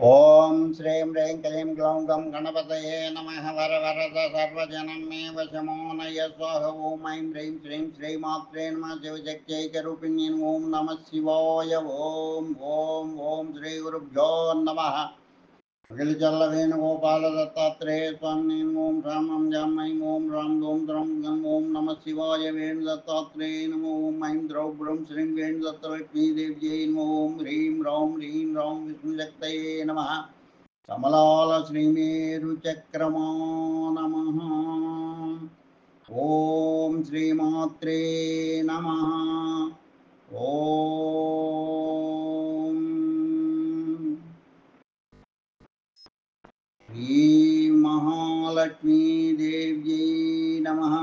ఓం శ్రీం హ్రీం క్లీం గ్లౌం గం గణపతయే నమః వర వరద సర్వజనం మే వశమో నయ స్వాహ ఓం ఐం హ్రీం శ్రీం శ్రీమాత్రే నమః శివశక్త్యైకరూపిణ్యై ఓం నమః శివాయ ఓం ఓం ఓం శ్రీ గురుభ్యో నమః అఖిలచల్ల వేణుగోపాల దత్తాత్రేయ స్వామి ఓం రామం జామై ఓం రాం ఓం ద్రం గం ఓం నమ శివాయ వేణు దత్తాత్రేయ నమో ఓం ఐం ద్రౌబ్రం శ్రీం వేణు దత్తలక్ష్మీదేవ్యై నమో ఓం హ్రీం రాం విష్ణుశక్తయే నమ కమలాల శ్రీమేరు చక్రమా నమ ఓం శ్రీమాత్రే నమ ఓం श्री महालक्ष्मी देव्यै नमः।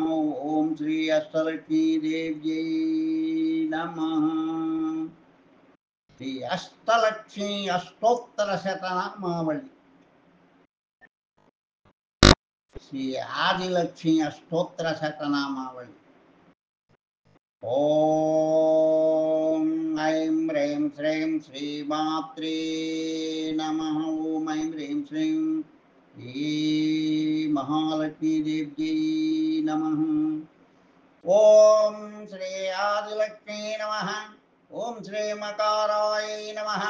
ओम श्री अष्टलक्ष्मी देव्यै नमः। श्री अष्टलक्ष्मी अष्टोत्तर शतनामावली श्री आदिलक्ष्मी अष्टोत्तर शतनामावली। ओम ऐं ह्रीं श्रीं श्रीमात्रे नमः। ओम ऐं ह्रीं श्रीं महालक्ष्मी देव्यै नमः। ओम श्री आदिलक्ष्मी नमः। ओम श्री मकाराय नमः।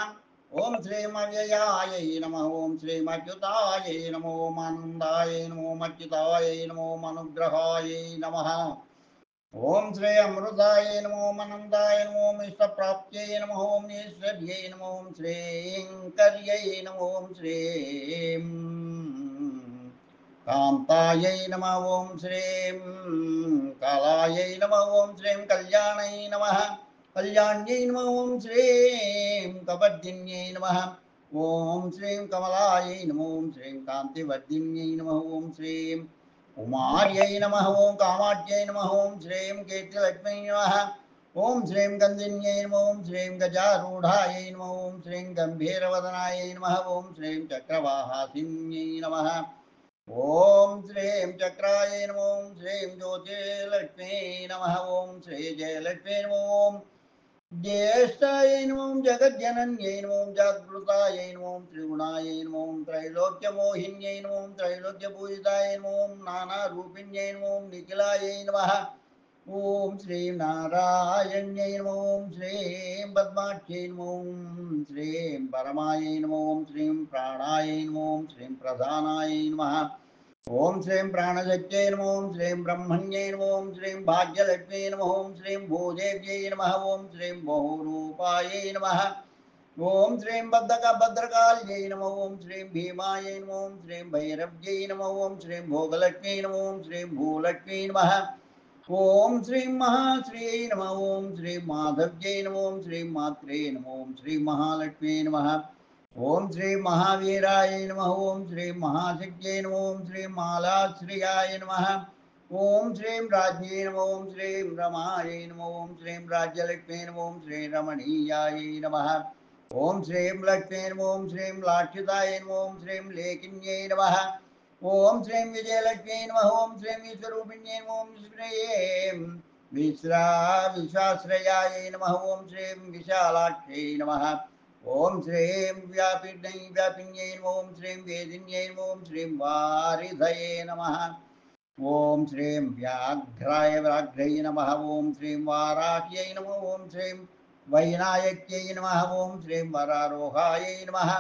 ओम श्री अव्ययाय नमः। ओम श्री अच्युताय नमो ओम आनंदाय नमो ओम अच्युताय नमो ओम अनुग्रहाय नमः। ओम श्री अमृताय नमो ओम आनंदाय नमो ओम इष्टप्राप्त्यै नमः। ओम ऐश्वर्यै नमो ओम श्रीं नमो ओम श्रीं कांतायै नमः। ओम श्रीं कालायै नमः। ओम श्रीं कल्याणै नमः। कल्याण्यै नमः। ओम श्रीं कपर्दिन्यै नमः। ओम श्रीं कमलायै नमः। ओम श्रीं कांतिवर्धिन्यै नमः। ओम श्रीं उमार्यै नमः। ओम कामाट्यै नमः। ओम श्रीं कीर्तिलक्ष्म्यै नमः। ओम श्रीं गंधिन्यै नमः। ओम श्रीं गजारूढायै नमः। ओम श्रीं गंभीरवदनायै नमः। ओम श्रीं चक्रवाहासिन्यै नमः। ओम श्रीं चक्राय नमः। ओम श्रीं ज्योतिर्लक्ष्मी नमः। ओम श्री जयलक्ष्मी नमः। ओम ज्येष्ठाय नमः। जगज्जनन्यै नमः। जागृताय नमः। त्रिगुणाय नमः। त्रैलोक्यमोहिन्यै नमः। त्रैलोक्यपूजिताय नमः। नानारूपिण्यै नमः। निखिलाय नमः। ओम श्री नारायण्यै नमः। ओम श्रीं पद्माक्ष्यै नमः। ओम श्रीं परमायै नमः। ओम श्रीं प्राणाय नमः। ओम श्रीं प्रधानाय नमः। ओम श्रीं प्राणशक्त्यै नमः। ओम श्रीं ब्रह्मण्यै नमः। ओम श्रीं भाग्यलक्ष्म्यै नमः। ओम श्रीं भूदेव्यै नमः। ओम श्रीं बहुरूपायै नमः। ओम श्रीं भद्रकाल्यै नमः। ओम श्रीं भीमायै नमः। ओम श्रीं भैरव्यै नमः। ओम श्रीं भोगलक्ष्म्यै नमः। ओम श्रीं भूलक्ष्म्यै नमः। ओम श्रीं महाश्रियै नमः। ओम श्रीं माधव्यै नमः। ओम श्रीं मात्रे नमः। ओम श्रीं महालक्ष्म्यै नमः। ओम श्री महावीराय नमः। ओम श्री महाशक्त्यै नमः। ओम श्री मालाश्रियाय नमः। ओम श्रीं राज्ञे नमः। ओम श्रीं रमाय नमः। ओम श्रीं राज्यलक्ष्मी नमः। ओम श्री रमणीयाय नमः। ओम श्रीं लक्ष्मी नमः। ओम श्रीं लाक्षिताय नमः। ओम श्रीं लेखिन्यै नमः। ओम श्रीं विजयलक्ष्मी नमः। ओम श्रीं विश्वरूपिण्यै नमः। ओम श्रीं विश्वाश्रयाय नमः। ओम श्रीं विशालाक्ष्यै नमः। ओम श्रीं व्यापिन्यै नमः। ओम श्रीं वेदिन्यै नमः। ओम श्रीं वारिधये नमः। ओम श्रीं व्याघ्रै नमः। ओम श्रीं वाराह्यै नमः। ओम श्रीं वैनायक्यै नमः। ओम श्रीं वरारोहायै नमः।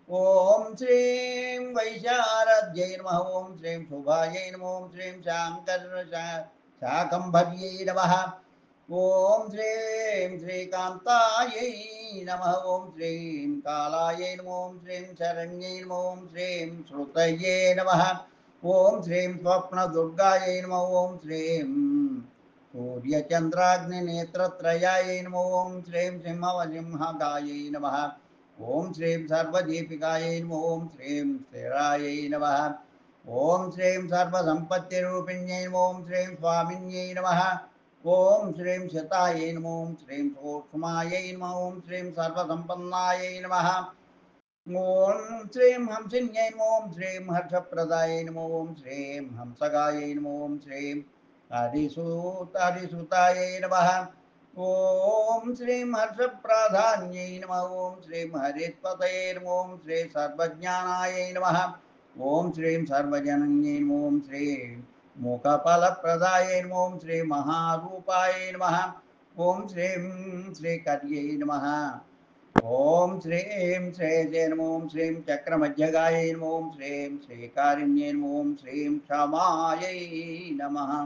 ओम श्रीं वैशारद्यै नमः। ओम श्रीं शुभायै नमः। ओम श्रीं शाकम्भर्यै नमः। ओम श्रीं श्रीकांतायै नमः। ओम श्रीं कालायै नमः। ओम श्रीं शरण्यै नमः। ओम श्रीं श्रुतये नमः। ओम श्रीं स्वप्नदुर्गायै नमः। ओम श्रीं सूर्यचन्द्राग्निनेत्रत्रयायै नमः। ओम श्रीं सिंहवसिंहगायै नमः। ओम श्रीं सर्वदीपिकायै नमः। ओम श्रीं स्थिरायै नमः। ओम श्रीं सर्वसम्पत्तिरूपिण्यै नमः। ओम श्रीं स्वामिन्यै नमः। ओम श्रीं शतायै नमः। ओम श्रीं सूक्ष्मायै नमः। ओम श्रीं सर्वसम्पन्नायै नमः। ओम श्रीं हंसिन्यै नमः। ओम श्रीं हर्षप्रदायै नमः। ओम श्रीं हंसगायै नमः। ओम श्रीं हरिसुतायै नमः। ओम श्री हर्षप्राधान्यै नमः। ओम श्री हरित्पतये नमः। ओम श्री सर्वज्ञानाय नमः। ओम श्री सर्वजनन्यै नमः। ओम श्री मुखफलप्रदाय नमः। ओम श्री महारूपाय नमः। ओम श्री कर्यै नमः। ओम श्रीं श्रेय नमः। ओम श्रीं चक्रमध्यगाय नमः। ओम श्रीं श्रीकारिण्ये नमः। ओम श्रीं क्षमायै नमः।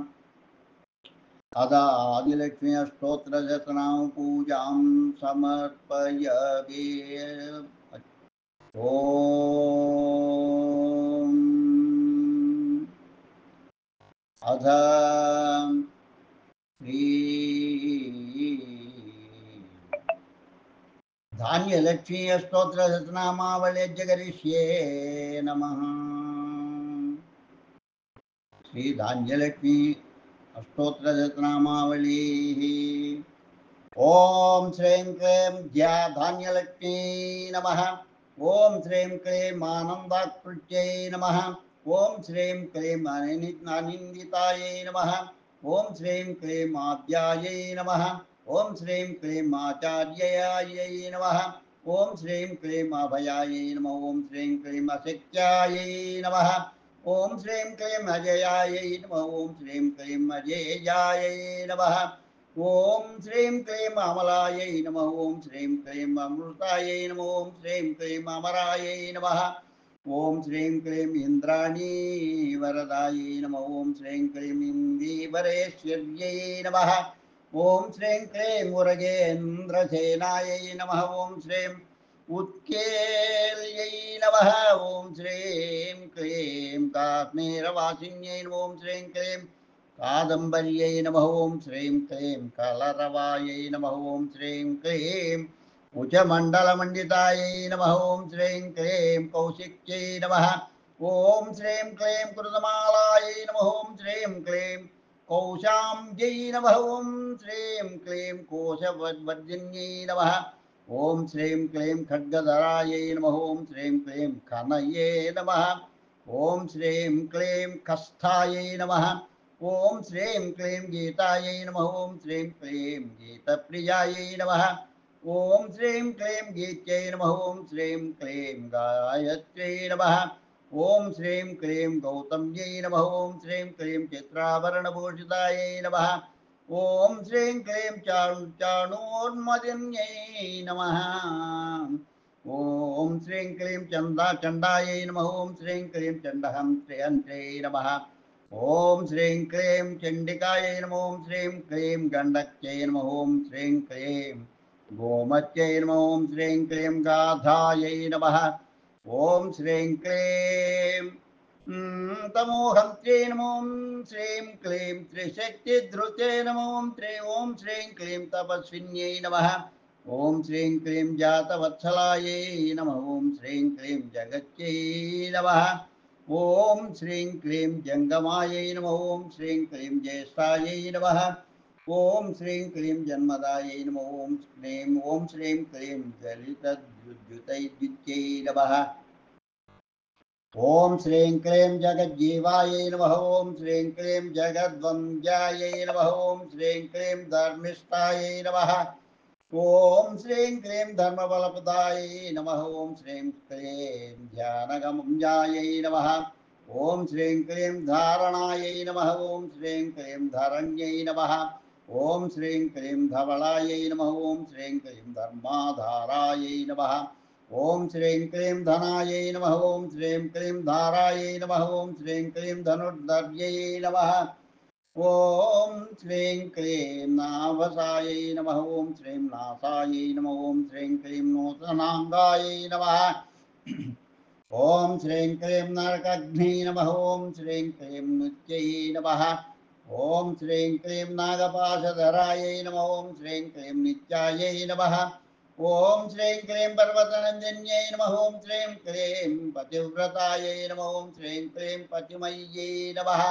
अदादिलक्ष्मी स्तोत्ररचनां पूजां समर्पयामि। ॐ अथ श्री धान्यलक्ष्मी स्तोत्ररचनामावल्य करिष्ये नमः। श्री धान्यलक्ष्मी अष्टोत्तरशतनामावली। ओम श्रीं क्लीं ज्या धान्यलक्ष्मी नमः। ओम श्रीं क्लीं आनन्दाकृत्यै नमः। ओम श्रीं क्लीं अनिन्दितायै नमः। ओम श्रीं क्लीं आद्यायै नमः। ओम श्रीं क्लीं आचार्यायै नमः। ओम श्रीं क्लीं अभयायै नमः। ओम श्रीं क्लीं अशक्यायै नमः। ओम श्रीं क्लीं अजयायै नमः। ओम श्रीं क्लीं अजेयायै नमः। ओम श्रीं क्लीं अमलायै नमः। ओम श्रीं क्लीं अमृतायै नमः। ओम श्रीं क्लीं अमरायै नमः। ओम श्रीं क्लीं इंद्राणी वरदायै नमः। ओम श्रीं क्लीं इन्दीवरेश्वर्यै नमः। ओम श्रीं क्लीं उरगेन्द्रसेनायै नमः। ओम श्रीं उत्केल्यै नमः। ओम श्रीं क्लीं काश्मीरवासिन्यै नमः। ओम श्रीं क्लीं कादम्बर्यै नमः। ओम श्रीं क्लीं कलरवायै नमः। ओम श्रीं क्लीं उचमण्डलमण्डितायै नमः। ओम श्रीं क्लीं कौशिक्यै नमः। ओम श्रीं क्लीं कृतमालायै नमः। ओम श्रीं क्लीं कौशाम्ब्यै नमः। ओम श्रीं क्लीं कोशवर्धिन्यै नमः। ओम श्रीं क्लीं खड्गधरायै नमः। ओम श्रीं क्लीं खनये नमः। ओम श्रीं क्लीं कस्थायै नमः। ओम श्रीं क्लीं गीतायै नमः। ओम श्रीं क्लीं गीतप्रियायै नमः। ओम श्रीं क्लीं गीत्यै नमः। ओम श्रीं क्लीं गायत्र्यै नमः। ओम श्रीं क्लीं गौतम्यै नमः। ओम श्रीं क्लीं चित्राभरणभूषितायै नमः। ओम श्रीं क्लीं चाणूर्मदिन्यै नमः। ओम श्रीं क्लीं चण्डायै नमः। ओम श्रीं क्लीं चण्डहन्त्र्यै नमः। ओम श्रीं क्लीं चण्डिकायै नमः। ओम श्रीं क्लीं गण्डक्यै नमः। ओम श्रीं क्लीं गोमत्यै नमः। ओम श्रीं क्लीं गाधायै नमः। ओम श्रीं क्लीं तमोहन्त्यै नमः। ओम श्रीं क्लीं त्रिशक्तिधृते नमः। ओम श्रीं क्लीं तपस्विन्यै नमः। ओम श्रीं क्लीं जातवत्सलायै नमः। ओम श्रीं क्लीं जगत्यै नमः। ओम श्रीं क्लीं जंगमायै नमः। ओम श्रीं क्लीं ज्येष्ठायै नमः। ओम श्रीं क्लीं जन्मदायै नमः। ओम श्रीं क्लीं जलितद्युतैद्युत्यै नमः। ओम श्रीं क्लीं जगज्जीवायै नमः। ओम श्रीं क्लीं जगद्वन्द्यायै नमः। ओम श्रीं क्लीं धर्मिष्ठायै नमः। ओम श्रीं क्लीं धर्मबलप्रदायै नमः। ओम श्रीं क्लीं ध्यानगम्यायै नमः। ओम श्रीं क्लीं धारणायै नमः। ओम श्रीं क्लीं धरण्यै नमः। ओम श्रीं क्लीं धवलायै नमः। ओम श्रीं क्लीं धर्माधारायै नमः। ओम श्रीं क्लीं धनायै नमः। ओम श्रीं क्लीं धारायै नमः। ओम श्रीं क्लीं धनुर्धर्यै नमः। ओम श्रीं क्लीं नाभसायै नमः। ओम श्रीं नासायै नमः। ओम श्रीं क्लीं नूतनांगायै नमः। ओम श्रीं क्लीं नरकाग्न्यै नमः। ओम श्रीं क्लीं नृत्यै नमः। ओम श्रीं क्लीं नागपाशधरायै नमः। ओम श्रीं क्लीं नित्यायै नमः। ओम श्रीं क्लीं पर्वतनन्दिन्यै नमः। ओम श्रीं क्लीं पतिव्रतायै नमः। ओम श्रीं क्लीं पतिमय्यै नमः।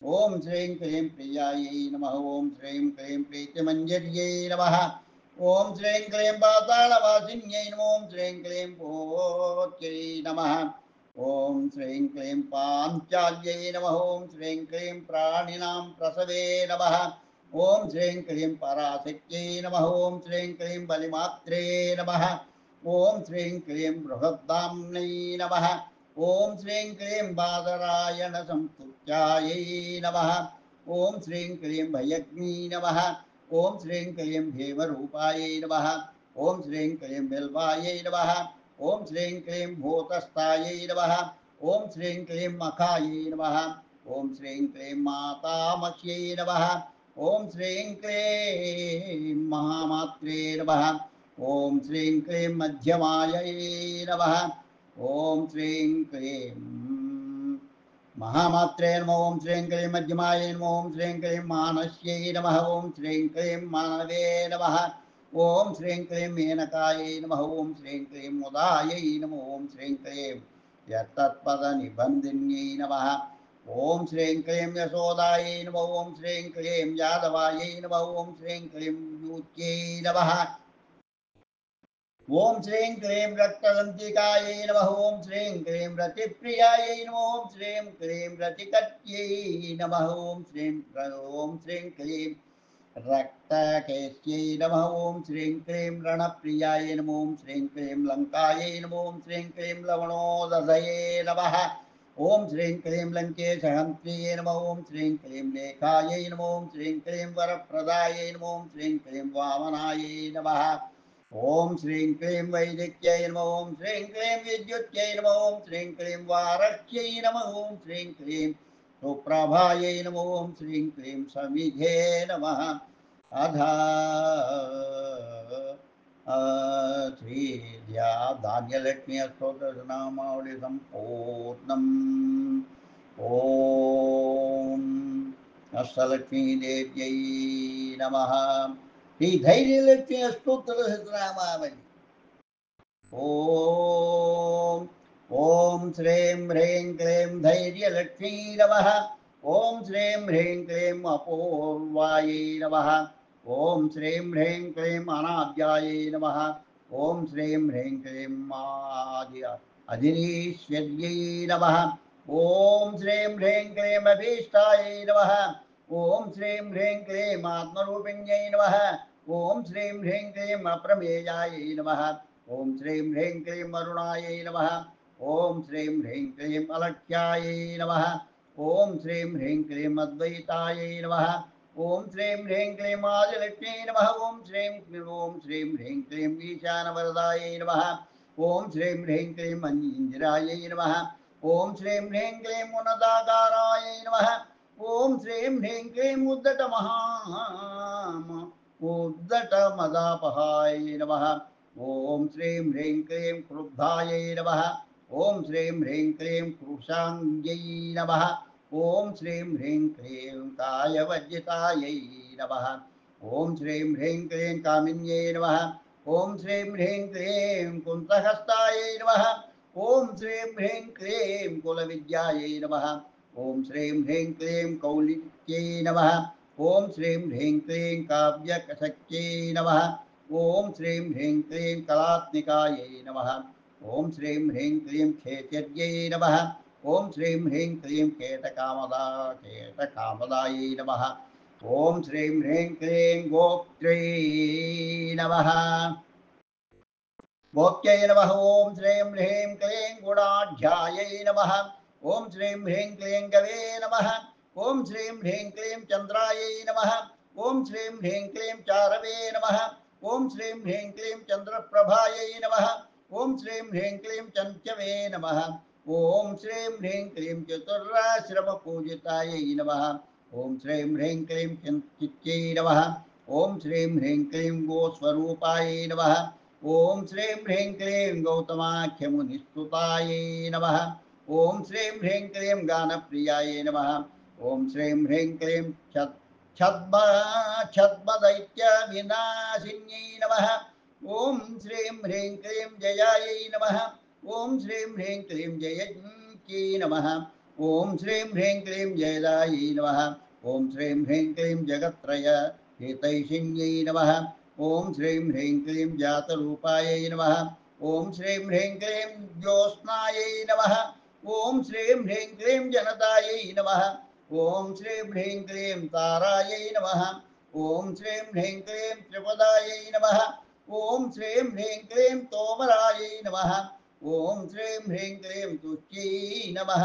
ओम श्रीं क्लीं प्रियायै नमः। ओम श्रीं क्लीं प्रीतिमञ्जर्यै नमः। ओम श्रीं क्लीं पातालवासिन्यै नमः। ओम श्रीं क्लीं पोत्यै नमः। ओम श्रीं क्लीं पाञ्चाल्यै नमः। ओम श्रीं क्लीं प्राणिनां प्रसवे नमः। ओम श्रीं क्लीं पराशक्त्यै नमः। ओम श्रीं क्लीं बलिमात्रे नमः। ओम श्रीं क्लीं बृहद्धाम्नै नमः। ओम श्रीं क्लीं बादरायण संस्तुत्यायै नमः। ओम श्रीं क्लीं भयग्नी नमः। ओम श्रीं क्लीं भीमरूपायै नमः। ओम श्रीं क्लीं बिल्वायै नमः। ओम श्रीं क्लीं भूतस्थायै नमः। ओम श्रीं क्लीं मखायै नमः। ओम श्रीं क्लीं मातामह्यै नमः। ओम श्रीं क्लीं महामात्रे नमः। ओम श्रीं क्लीं मध्यमायै नमः। ओम श्रीं क्लीं महामात्रे नमः। ओम श्रीं क्लीं मध्यमायै नमः। ओम श्रीं क्लीं मानस्यै नमः। ओम श्रीं क्लीं मानवे नमः। ओम श्रीं क्लीं मेनकायै नमः। ओम श्रीं क्लीं मुदायै नमः। ओम श्रीं क्लीं यत्तत्पदनिबन्धिन्यै नमः। ओम श्रीं क्लीं यशोदायै नमः। ओम श्रीं क्लीं यादवायै नमः। ओम श्रीं क्लीं यूत्यै नमः। ओम श्रीं क्लीं रक्तदन्तिकायै नमः। ओम श्रीं क्लीं रतिप्रियायै नमः। ओम श्रीं क्लीं रतिकट्यै नमः। ओम श्रीं क्लीं रक्तकेश्यै नमः। ओम श्रीं क्लीं रणप्रियायै नमः। ओम श्रीं क्लीं लङ्कायै नमः। ओम श्रीं क्लीं लवणोदधये नमः। ओम श्रीं क्लीं लङ्केशहन्त्र्यै नमः। ओम श्रीं क्लीं लेखायै नमः। ओम श्रीं क्लीं वरप्रदायै नमः। ओम श्रीं क्लीं वामनायै नमः। ओम श्रीं क्लीं वैदिक्यै नमः। ओम श्रीं क्लीं विद्युत्यै नमः। ओम श्रीं क्लीं वारह्यै नमः। ओम श्रीं क्लीं सुप्रभायै नमः। ओम श्रीं क्लीं समिधे नमः। अध श्री धान्यलक्ष्मी अष्टोत्तरनामावली संपूर्णम्। ओम अष्टलक्ष्मी देव्यै नमः। श्री धैर्यलक्ष्मी अष्टोत्तर सहस्रनामावली। ओम ओम श्रीं ह्रीं क्लीं धैर्यलक्ष्मी नमः। ओम श्रीं ह्रीं क्लीं अपूर्वायै नमः। ओम श्रीं ह्रीं क्लीं अनाद्यायै नमः। ओम श्रीं ह्रीं क्लीं अधीश्वर्यै नमः। ओम श्रीं ह्रीं क्लीं अभीष्टायै नमः। ओम श्रीं ह्रीं क्लीं आत्मरूपिण्यै नमः। ओम श्रीं ह्रीं क्लीं अप्रमेयायै नमः। ओम श्रीं ह्रीं क्लीं अरुणायै नमः। ओम श्रीं ह्रीं क्लीं अलक्ष्यायै नमः। ओम श्रीं ह्रीं क्लीं अद्वैतायै नमः। ओम श्रीं ह्रीं क्लीं आदिलक्ष्मी नमः। ओम श्रीं ह्रीं क्लीं ईशानवरदायै नमः। ओम श्रीं ह्रीं क्लीं मञ्जीरायै नमः। ओम श्रीं ह्रीं क्लीं उन्नताकारायै नमः। ओम श्रीं ह्रीं क्लीं उद्दटमदापहाय नमः। ओम श्रीं ह्रीं क्लीं क्रुद्धायै नमः। ओम श्रीं ह्रीं क्लीं कृशाङ्ग्यै नमः। ओम श्रीं ह्रीं क्लीं कायवर्जितायै नमः। ओम श्रीं ह्रीं क्लीं कामिन्यै नमः। ओम श्रीं ह्रीं क्लीं कुन्तहस्तायै नमः। ओम श्रीं ह्रीं क्लीं कुलविद्यायै नमः। ओम श्रीं ह्रीं क्लीं कौलिक्यै नमः। ओम श्रीं ह्रीं क्लीं काव्यशक्त्यै नमः। ओम श्रीं ह्रीं क्लीं कलात्मिकायै नमः। ओम श्रीं ह्रीं क्लीं खेचर्यै नमः। ओम श्रीं ह्रीं क्लीं केटकामदायै नमः। ओम श्रीं ह्रीं क्लीं गोप्त्रै नमः। गोप्त्यै नमः। ओम श्रीं ह्रीं क्लीं गुणाढ्यायै नमः। ओम श्रीं ह्रीं क्लीं गवे नमः। ओम श्रीं ह्रीं क्लीं चन्द्रायै नमः। ओम श्रीं ह्रीं क्लीं चारवे नमः। ओम श्रीं ह्रीं क्लीं चन्द्रप्रभायै नमः। ओम श्रीं ह्रीं क्लीं चञ्चवे नमः। ओम श्रीं ह्रीं क्लीं चतुराश्रमपूजितायै नमः। ओम श्रीं ह्रीं क्लीं चित्त्यै नमः। ओम श्रीं ह्रीं क्लीं गोस्वरूपायै नमः। ओम श्रीं ह्रीं क्लीं गौतमाख्यमुनिस्तुतायै नमः। ओम श्रीं ह्रीं क्लीं गानप्रियायै नमः। ओम श्रीं ह्रीं क्लीं छद्मदैत्यविनाशिन्यै नमः। ओम श्रीं ह्रीं क्लीं जयायै नमः। ओम श्रीं ह्रीं क्लीं जयन्त्यै नमः। ओम श्रीं ह्रीं क्लीं जयदायै नमः। ओम श्रीं ह्रीं क्लीं जगत्त्रय हितैषिण्यै नमः। ओम श्रीं ह्रीं क्लीं जातरूपायै नमः। ओम श्रीं ह्रीं क्लीं ज्योत्स्नायै नमः। ओम श्रीं ह्रीं क्लीं जनतायै नमः। ओम श्रीं ह्रीं क्लीं तारायै नमः। ओम श्रीं ह्रीं क्लीं त्रिपदायै नमः। ओम श्रीं ह्रीं क्लीं तोमरायै नमः। ओम श्रीं ह्रीं क्लीं तुष्यै नमः।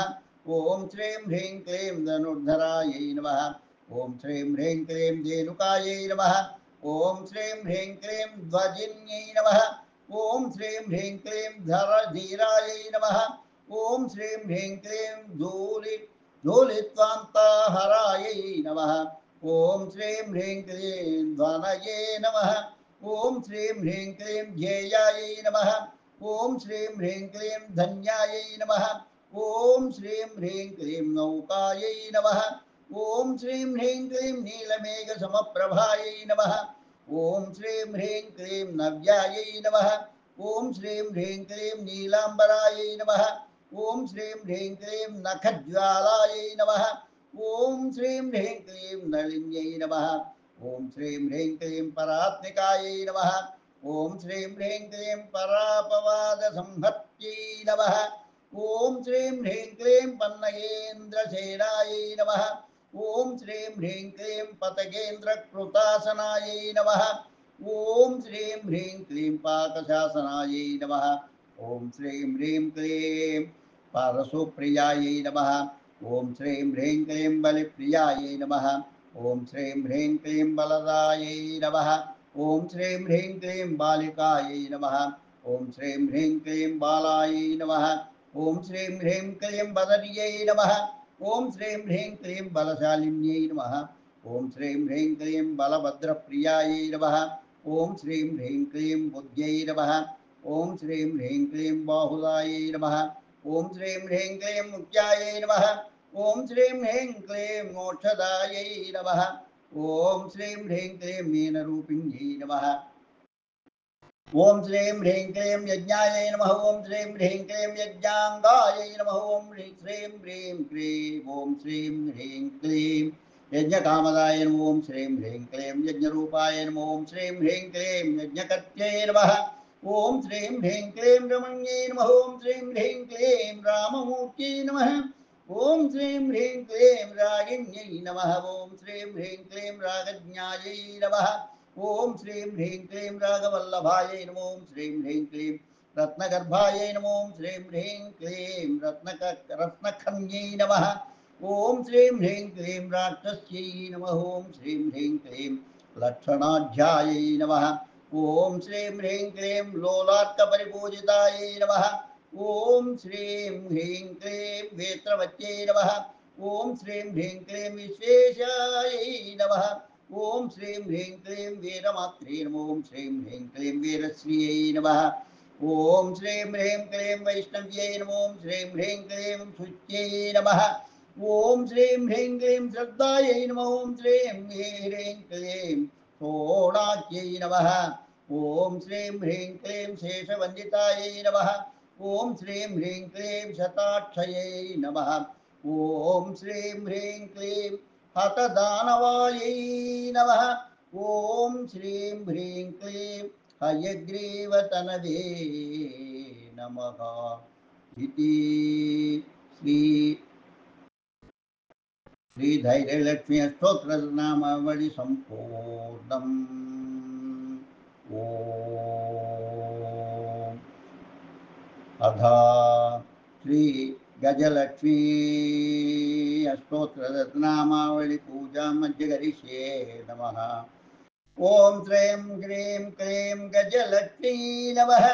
ओम श्रीं ह्रीं क्लीं धनुर्धरायै नमः। ओम श्रीं ह्रीं क्लीं धेनुकायै नमः। ओम श्रीं ह्रीं क्लीं ध्वजिन्यै नमः। ओम श्रीं ह्रीं क्लीं धीरायै नमः। ओम श्रीं ह्रीं क्लीं धूलित्वान्ताहरायै नमः। ओम श्रीं ह्रीं क्लीं ध्वनये नमः। ओम श्रीं ह्रीं क्लीं ध्येयायै नमः। ओम श्रीं ह्रीं क्लीं धन्यायै नमः। ओम श्रीं ह्रीं क्लीं नौकायै नमः। ओम श्रीं ह्रीं क्लीं नीलमेघसमप्रभायै नमः। ओम श्रीं ह्रीं क्लीं नव्यायै नमः। ओम श्रीं ह्रीं क्लीं नीलाम्बरायै नमः। ओम श्रीं ह्रीं क्लीं नखज्वालायै नमः। ओम श्रीं ह्रीं क्लीं नलिन्यै नमः। ओम श्रीं ह्रीं क्लीं परात्मिकायै नमः। ओम श्रीं ह्रीं क्लीं परापवादसंहत्यै नमः। ओम श्रीं ह्रीं क्लीं पन्नगेन्द्रसेनायै नमः। ओम श्रीं ह्रीं क्लीं पतगेन्द्रकृतासनायै नमः। ओम श्रीं ह्रीं क्लीं पाकशासनायै नमः। ओम श्रीं ह्रीं क्लीं परशुप्रियायै नमः। ओम श्रीं ह्रीं क्लीं बलिप्रियायै नमः। ओम श्रीं ह्रीं क्लीं बलदायै नमः। ओम श्रीं ह्रीं क्लीं बालिकायै नमः। ओम श्रीं ह्रीं क्लीं बालायै नमः। ओम श्रीं ह्रीं क्लीं बदर्यै नमः। ओम श्रीं ह्रीं क्लीं बलशालिन्यै नमः। ओम श्रीं ह्रीं क्लीं बलभद्रप्रियायै नमः। ओम श्रीं ह्रीं क्लीं बुद्ध्यै नमः। ओम श्रीं ह्रीं क्लीं बाहुलायै नमः। ओम श्रीं ह्रीं क्लीं मुख्यायै नमः। ओम श्रीं ह्रीं क्लीं मोक्षदायै नमः। ओम श्रीं ह्रीं क्लीं मीनरूपिण्यै नमः। ओम श्रीं ह्रीं क्लीं यज्ञायै नमः। ओम श्रीं ह्रीं क्लीं यज्ञांगायै नमः। ओम श्रीं ह्रीं क्लीं ओम श्रीं ह्रीं क्लीं यज्ञकामदाय नमः। ओम श्रीं ह्रीं क्लीं यज्ञरूपाय नमः। ओम श्रीं ह्रीं क्लीं यज्ञकर्त्यै नमः। ओम श्रीं ह्रीं क्लीं रमण्यै नमः। ओम श्रीं ह्रीं क्लीं राममूर्त्यै नमः। ओम श्रीं ह्रीं क्लीं रागिण्यै नमः। ओम श्रीं ह्रीं क्लीं रागज्ञायै नमः। ओम श्रीं ह्रीं क्लीं रागवल्लभायै नमो। ओम श्रीं ह्रीं क्लीं रत्नगर्भायै नमो। ओम श्रीं ह्रीं क्लीं रत्नखन्यै नमः। ओम श्रीं ह्रीं क्लीं राक्षस्यै नमः। ओम श्रीं ह्रीं क्लीं लक्षणाढ्यायै नमः। ओम श्रीं ह्रीं क्लीं लोलार्कपरिपूजितायै नमः। ओम श्रीं ह्रीं क्लीं वेत्रवत्यै नमः। ओम श्रीं ह्रीं क्लीं विश्वेशायै नमः। ओम श्रीं ह्रीं क्लीं वीरमात्रे नमः। ओम श्रीं ह्रीं क्लीं वीरश्रियै नमः। ओम श्रीं ह्रीं क्लीं वैष्णव्यै नमः। ओम श्रीं ह्रीं क्लीं शुच्यै नमः। ओम श्रीं ह्रीं क्लीं श्रद्धायै नमः। ओम श्रीं ह्रीं क्लीं शोणाख्यै नमः। ओम श्रीं ह्रीं क्लीं शेषवन्दितायै नमः। ओम श्रीं ह्रीं क्लीं शताक्षयै नमः। ओम श्रीं ह्रीं क्लीं हतदानवायै नमः। ओम श्रीं ह्रीं क्लीं हयग्रीवतनवे नमः। इति श्री श्रीधैर्यलक्ष्मी अष्टोत्तरनामावली सम्पूर्णम्। ओम अधा श्री गजलक्ष्मी अष्टोत्तरनामावली पूजा मध्य करिष्ये नमः। ओम श्रीं ह्रीं क्लीं गजलक्ष्मी नमः।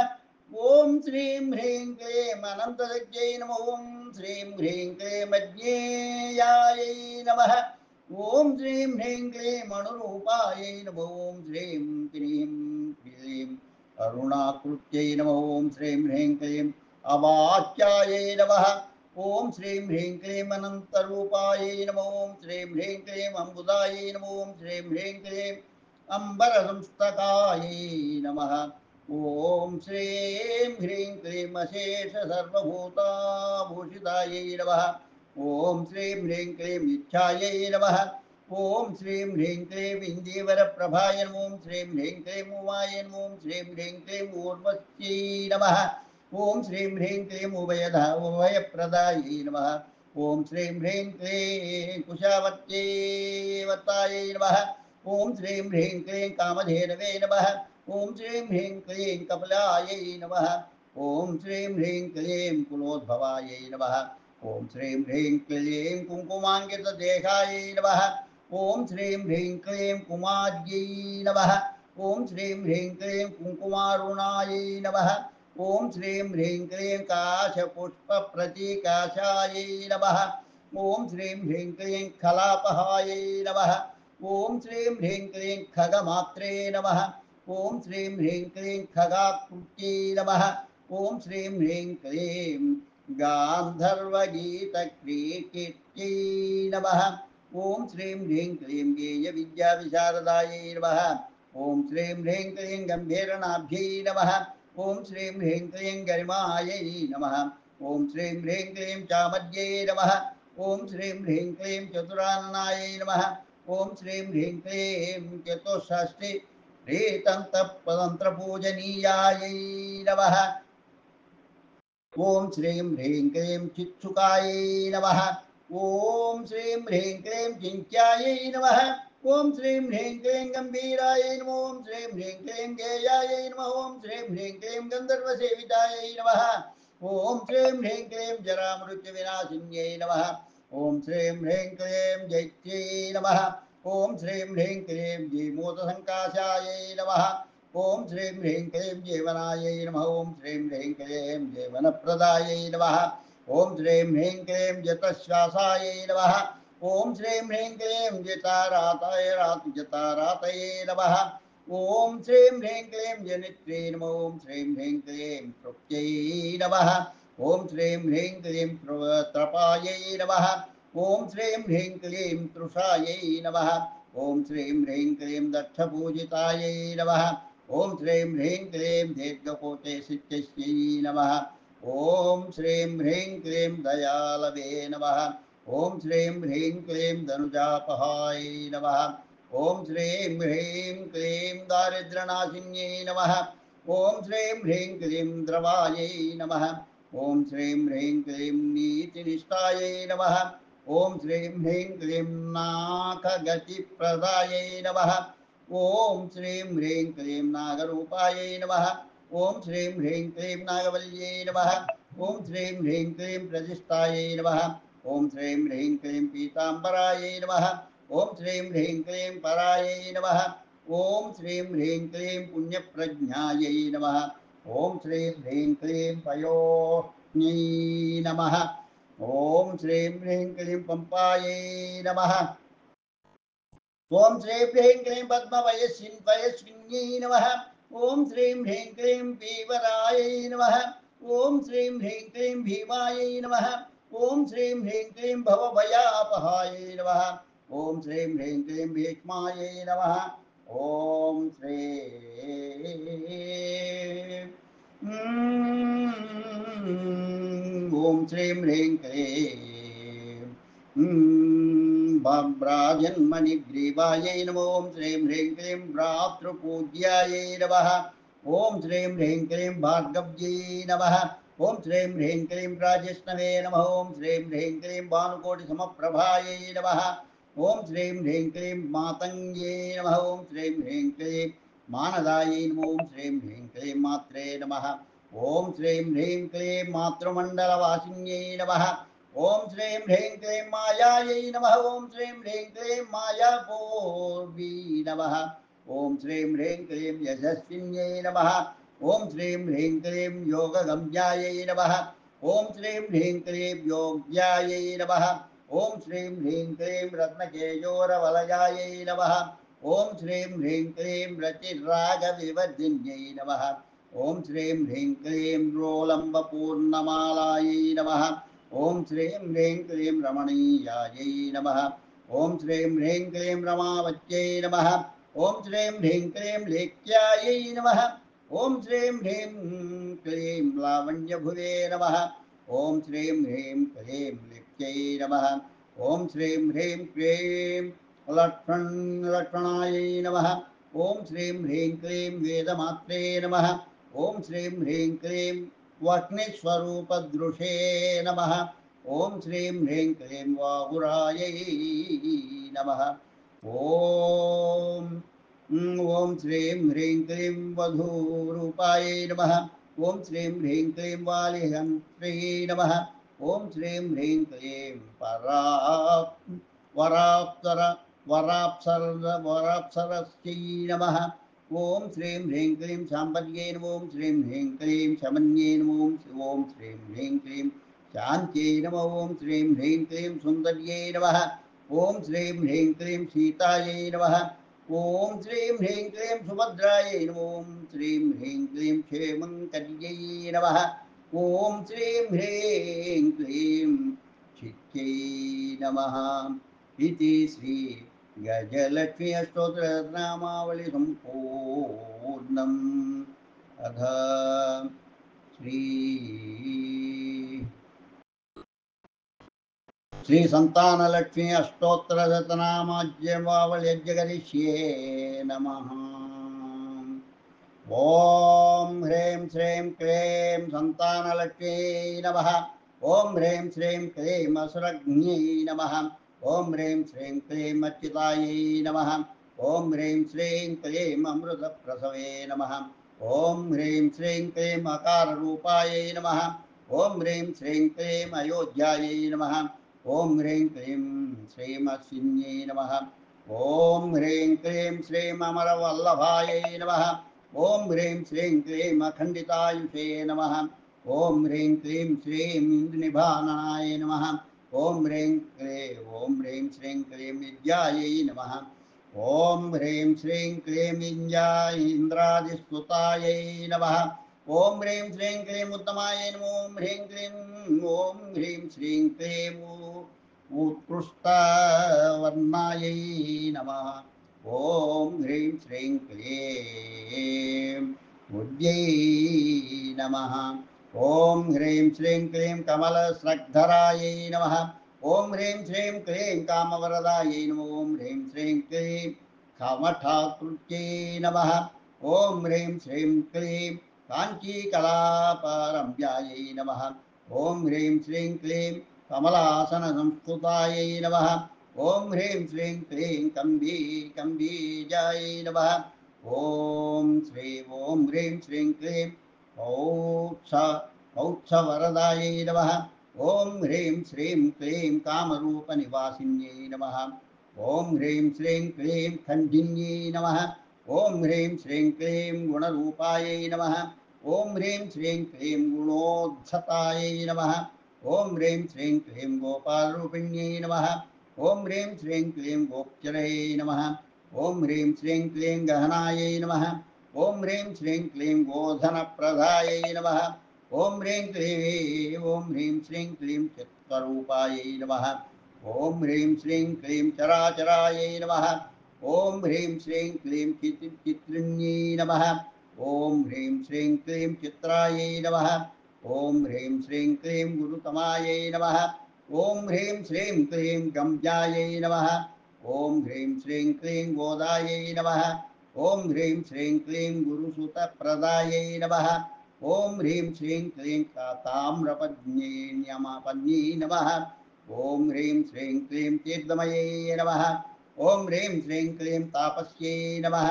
ओम श्रीं ह्रीं क्लीं अनन्तलक्ष्यै नमः। ओम श्रीं ह्रीं क्लीं अज्ञेयायै नमः। ओम श्रीं ह्रीं क्लीं अणुरूपायै नमः। ओम श्रीं क्लीं क्लीं अरुणाकृत्यै नमः। ओम श्रीं ह्रीं क्लीं अवाच्यायै नमः। ओम श्रीं ह्रीं क्लीं अनन्तरूपायै नमः। ओम श्रीं ह्रीं क्लीं अम्बुदायै नमः। ओम श्रीं ह्रीं क्लीं अंबरसंस्तकायै नमः। ओम श्रीं ह्रीं क्लीं अशेष सर्वभूताभूषितायै नमः। ओम श्रीं ह्रीं क्लीं इच्छायै नमः। ओम श्रीं ह्रीं क्लीं इन्दीवरप्रभाय नमः। ओम श्रीं ह्रीं क्लीं उमायै नमः। ओम श्रीं ह्रीं क्लीं ऊर्वश्यै नमः। ओम श्रीं ह्रीं क्लीं उभयप्रदायै नमः। ओम श्रीं ह्रीं क्लीं कुशावत्यै वत्तायै नमः। ओम श्रीं ह्रीं क्लीं कामधेनवे नमः। ओम श्रीं ह्रीं क्लीं कपिलायै नमः। ओम श्रीं ह्रीं क्लीं कुलोद्भवायै नमः। ओम श्रीं ह्रीं क्लीं कुङ्कुमाङ्कितदेहायै नमः। ओम श्रीं ह्रीं क्लीं कुमार्यै नमः। ओम श्रीं ह्रीं क्लीं कुङ्कुमारुणायै नमः। ओम श्रीं ह्रीं क्लीं काशपुष्पप्रतीकाशायै नमः। ओम श्रीं ह्रीं क्लीं खलापहायै नमः। ओम श्रीं ह्रीं क्लीं खगमात्रे नमः। ओम श्रीं ह्रीं क्लीं खगाकृत्यै नमः। ओम श्रीं ह्रीं क्लीं गान्धर्वगीतक्रीकीर्त्यै नमः। ओम श्रीं ह्रीं क्लीं गेयविद्याविशारदायै नमः। ओम श्रीं ह्रीं क्लीं गम्भीरनाभ्यै नमः। ओम श्रीं ह्रीं क्लीं गरिमायै नमः। ओम श्रीं ह्रीं क्लीं चामद्यै नमः। ओम श्रीं ह्रीं क्लीं चतुराननायै नमः। ओम श्रीं ह्रीं क्लीं चतुष्षष्टि तंत्रपूजनीयायै नमः। ओम श्रीं ह्रीं क्लीं चित्सुकायै नमः। ओम श्रीं ह्रीं क्लीं चिन्त्यायै नमः। ओम श्रीं ह्रीं क्लीं गम्भीरायै नमः। ओम श्रीं ह्रीं क्लीं गेयायै नमः। ओम श्रीं ह्रीं क्लीं गन्धर्वसेवितायै नमः। ओम श्रीं ह्रीं क्लीं जरामृत्युविनाशिन्यै नमः। ओम श्रीं ह्रीं क्लीं जैत्यै नमः। ओम श्रीं ह्रीं क्लीं जीमूतसङ्काशायै नमः। ओम श्रीं ह्रीं क्लीं जीवनायै नमः। ओम श्रीं ह्रीं क्लीं जीवनप्रदायै नमः। ओम श्रीं ह्रीं क्लीं जतश्वासायै नमः। ओम श्रीं ह्रीं क्लीं जतारातये नमः। ओम श्रीं ह्रीं क्लीं जनित्रे नमः। ओम श्रीं ह्रीं क्लीं तृप्त्यै नमः। ओम श्रीं ह्रीं क्लीं त्रपायै नमः। ओम श्रीं ह्रीं क्लीं तृषायै नमः। ओम श्रीं ह्रीं क्लीं दक्षपूजितायै नमः। ओम श्रीं ह्रीं क्लीं दीर्घकोटेशित्यस्यै नमः। ओम श्रीं ह्रीं क्लीं दयालवे नमः। ओम श्रीं ह्रीं क्लीं धनुजापहाय नमः। ओम श्रीं ह्रीं क्लीं दारिद्र्यनाशिन्यै नमः। ओम श्रीं ह्रीं क्लीं द्रवायै नमः। ओम श्रीं ह्रीं क्लीं नीतिनिष्ठायै नमः। ओम श्रीं ह्रीं क्लीं नाकगतिप्रदायै नमः। ओम श्रीं ह्रीं क्लीं नागरूपायै नमः। ओम श्रीं ह्रीं क्लीं नागवल्यै नमः। ओम श्रीं ह्रीं क्लीं प्रजिष्ठायै नमः। ओम श्रीं ह्रीं क्लीं पीताम्बरायै नमः। ओम श्रीं ह्रीं क्लीं परायै नमः। ओम श्रीं ह्रीं क्लीं पुण्यप्रज्ञायै नमः। ओम श्रीं ह्रीं क्लीं पयोन्यै नमः। ओम श्रीं ह्रीं क्लीं पंपायै नमः। ओम श्रीं ह्रीं क्लीं पद्मवयस्विन्यै नमः। ओम श्रीं ह्रीं क्लीं पीवरायै नमः। ओम श्रीं ह्रीं क्लीं भीमायै नमः। ओम श्रीं ह्रीं क्लीं भवभयापहायै नमः। ओम श्रीं ह्रीं क्लीं भीष्मायै नमः। ओम श्रीं ओम श्रीं ह्रीं क्लीं ब्राजन्मणिग्रीवायै नमो। ओम श्रीं ह्रीं क्लीं भ्रातृपूज्यायै नमः। ओम श्रीं ह्रीं क्लीं भार्गव्यै नमः। ओम श्रीं ह्रीं क्लीं राजेष्णवे नमः। ओम श्रीं ह्रीं क्लीं भानुकोटिसमप्रभायै नमः। ओम श्रीं ह्रीं क्लीं मातङ्ग्यै नमः। ओम श्रीं ह्रीं क्लीं मानदायै नमः। ओम श्रीं ह्रीं क्लीं मात्रे नमः। ओम श्रीं ह्रीं क्लीं मातृमण्डलवासिन्यै नमः। ओम श्रीं ह्रीं क्लीं मायायै नमः। ओम श्रीं ह्रीं क्लीं मायापूर्वी नमः। ओम श्रीं ह्रीं क्लीं यशस्विन्यै नमः। ओम श्रीं ह्रीं क्लीं योगगम्यायै नमः। ओम श्रीं ह्रीं क्लीं योग्यायै नमः। ओम श्रीं ह्रीं क्लीं रत्नकेयोरवलयायै नमः। ओम श्रीं ह्रीं क्लीं रतिरागविवर्धिन्यै नमः। ओम श्रीं ह्रीं क्लीं रोलम्बपूर्णमालायै नमः। ओम श्रीं ह्रीं क्लीं रमणीयायै नमः। ओम श्रीं ह्रीं क्लीं रमावत्यै नमः। ओम श्रीं ह्रीं क्लीं लेख्यायै नमः। ओम श्रीं ह्रीं क्लीं लावण्यभुवे नमः। ओम श्रीं ह्रीं क्लीं लिप्त्यै नमः। ओम श्रीं ह्रीं क्लीं लक्ष्मणायै नमः। ओम श्रीं ह्रीं क्लीं वेदमात्रे नमः। ओम श्रीं ह्रीं क्लीं वह्निस्वरूपदृशे नमः। ओम श्रीं ह्रीं क्लीं वागुरायै नमः। ओम ओम श्रीं ह्रीं क्लीं वधूरूपायै नमः। ओम श्रीं ह्रीं क्लीं वालिहन्त्र्यै नमः। ओम श्रीं ह्रीं क्लीं वराप्सरस्यै नमः। ओम श्रीं ह्रीं क्लीं शाम्भव्यै नमः। ओम श्रीं ह्रीं क्लीं शमन्यै नमः। ओम श्रीं ह्रीं क्लीं शान्त्यै नमः। ओम श्रीं ह्रीं क्लीं सुन्दर्यै नमः। ओम श्रीं ह्रीं क्लीं सीतायै नमः। ओम श्रीं ह्रीं क्लीं सुभद्रायै नमः। ओम श्रीं ह्रीं क्लीं क्षेमङ्कर्यै नमः। ओम श्रीं ह्रीं क्लीं चित्यै नमः। इति श्री गजलक्ष्मी अष्टोत्तरनामावली सम्पूर्णम्। अथ श्री संतानलक्ष्मी अष्टोत्तरशतनामावल्यज्ञकरिष्ये नमः। ओम ह्रीं श्रीं क्लीं संतानलक्ष्मी नमः। ओम ह्रीं श्रीं क्लीं असुरग्न्यै नमः। ओम ह्रीं श्रीं क्लीं अच्युतायै नमः। ओम ह्रीं श्रीं क्लीं अमृतप्रसवे नमः। ओम ह्रीं श्रीं क्लीं अकाररूपायै नमः। ओम ह्रीं श्रीं क्लीं अयोध्यायै नमः। ओम ह्रीं क्लीं श्रीमत्सिन्यै नमः। ओम ह्रीं क्लीं श्रीं अमरवल्लभायै नमः। ओम ह्रीं श्रीं क्लीं अखण्डितायुषे नमः। ओम ह्रीं क्लीं श्रीं इन्द्रनिभाननाय नमः। ओम ह्रीं श्रीं क्लीं विद्यायै नमः। ओम ह्रीं श्रीं क्लीं इन्द्रादिस्तुतायै नमः। ओम ह्रीं श्रीं क्लीं उत्तमायै नमः। ओम ह्रीं श्रीं क्लीं उत्कृष्टवर्णायै नमः। ओम ह्रीं श्रीं क्लीं बुद्ध्यै नमः। ओम ह्रीं श्रीं क्लीं कमलस्रग्धरायै नमः। ओम ह्रीं श्रीं क्लीं कामवरदायै नमः। ओम ह्रीं श्रीं क्लीं कामठाकृत्यै नमः। ओम ह्रीं श्रीं क्लीं काञ्चीकलापरम्यायै नमः। ओम ह्रीं श्रीं क्लीं कमलासनसंस्कृतायै नमः। ओम ह्रीं श्रीं क्लीं कम्बीजायै नमः। ओम ह्रीं श्रीं क्लीं औक्षवरदायै नमः। ओम ह्रीं श्रीं क्लीं कामरूपनिवासिन्यै नमः। ओम ह्रीं श्रीं क्लीं खण्डिन्यै नमः। ओम ह्रीं श्रीं क्लीं गुणरूपायै नमः। ओम ह्रीं श्रीं क्लीं गुणोद्धतायै नमः। ओम ह्रीं श्रीं क्लीं गोपालरूपिण्यै नमः। ओम ह्रीं श्रीं क्लीं गोप्चरै नमः। ओम ह्रीं श्रीं क्लीं गहनायै नमः। ओम ह्रीं श्रीं क्लीं गोधनप्रदायै नमः। ओम ह्रीं श्रीं क्लीं चित्तरूपायै नमः। ओम ह्रीं श्रीं क्लीं चराचरायै नमः। ओम ह्रीं श्रीं क्लीं चित्रिण्यै नमः। ओम ह्रीं श्रीं क्लीं चित्रायै नमः। ओम ह्रीं श्रीं क्लीं गुरुतमायै नमः। ओम ह्रीं श्रीं क्लीं गम्यायै नमः। ओम ह्रीं श्रीं क्लीं गोदायै नमः। ओम ह्रीं श्रीं क्लीं गुरुसुतप्रदायै नमः। ओम ह्रीं श्रीं क्लीं ताम्रपद्यै नमः। ओम ह्रीं श्रीं क्लीं तीर्थमयै नमः। ओम ह्रीं श्रीं क्लीं तापस्यै नमः।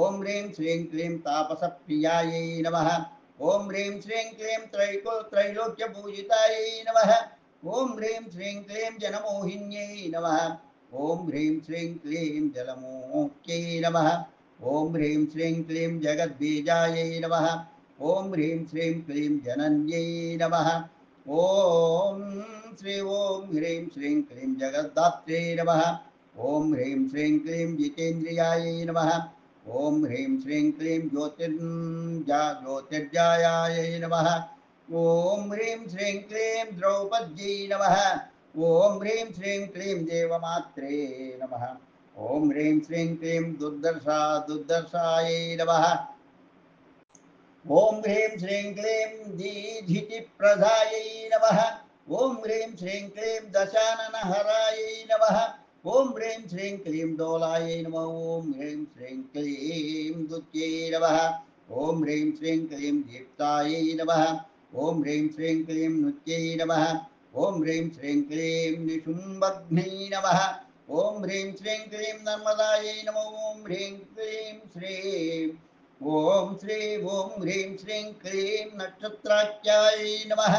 ओम ह्रीं श्रीं क्लीं तापसप्रियायै नमः। ओम ह्रीं श्रीं क्लीं त्रैलोक्यपूजितायै नमः। ओम ह्रीं श्रीं क्लीं जनमोहिन्यै नमः। ओम ह्रीं श्रीं क्लीं जलमोक्यै नमः। ओम ह्रीं श्रीं क्लीं जगद्बीजायै नमः। ओम ह्रीं श्रीं क्लीं जनन्यै नमः। ओम ह्रीं श्रीं क्लीं जगद्धात्रे नमः। ओम ह्रीं श्रीं क्लीं जितेन्द्रियायै नमः। ओम ह्रीं श्रीं क्लीं ज्योतिर्जायायै नमः। ओम ह्रीं श्रीं क्लीं द्रौपद्यै नमः। ओम ह्रीं श्रीं क्लीं देवमात्रे नमः। ओम ह्रीं श्रीं क्लीं दुर्दर्शायै नमः। ओम ह्रीं श्रीं क्लीं दीधितिप्रदायै नमः। ओम ह्रीं श्रीं क्लीं दशाननहरायै नमः। ओम ह्रीं श्रीं क्लीं दोलायै नमः। ओम ह्रीं श्रीं क्लीं दुत्यै नमः। ओम ह्रीं श्रीं क्लीं दीप्तायै नमः। ओम ह्रीं श्रीं क्लीं नृत्यै नमः। ओम ह्रीं श्रीं क्लीं निशुम्भग्न्यै नमः। ओम ह्रीं श्रीं क्लीं नर्मदायै नमः ओम ह्रीं क्लीं श्रीं ओम ह्रीं श्रीं क्लीं नक्षत्राख्यायै नमः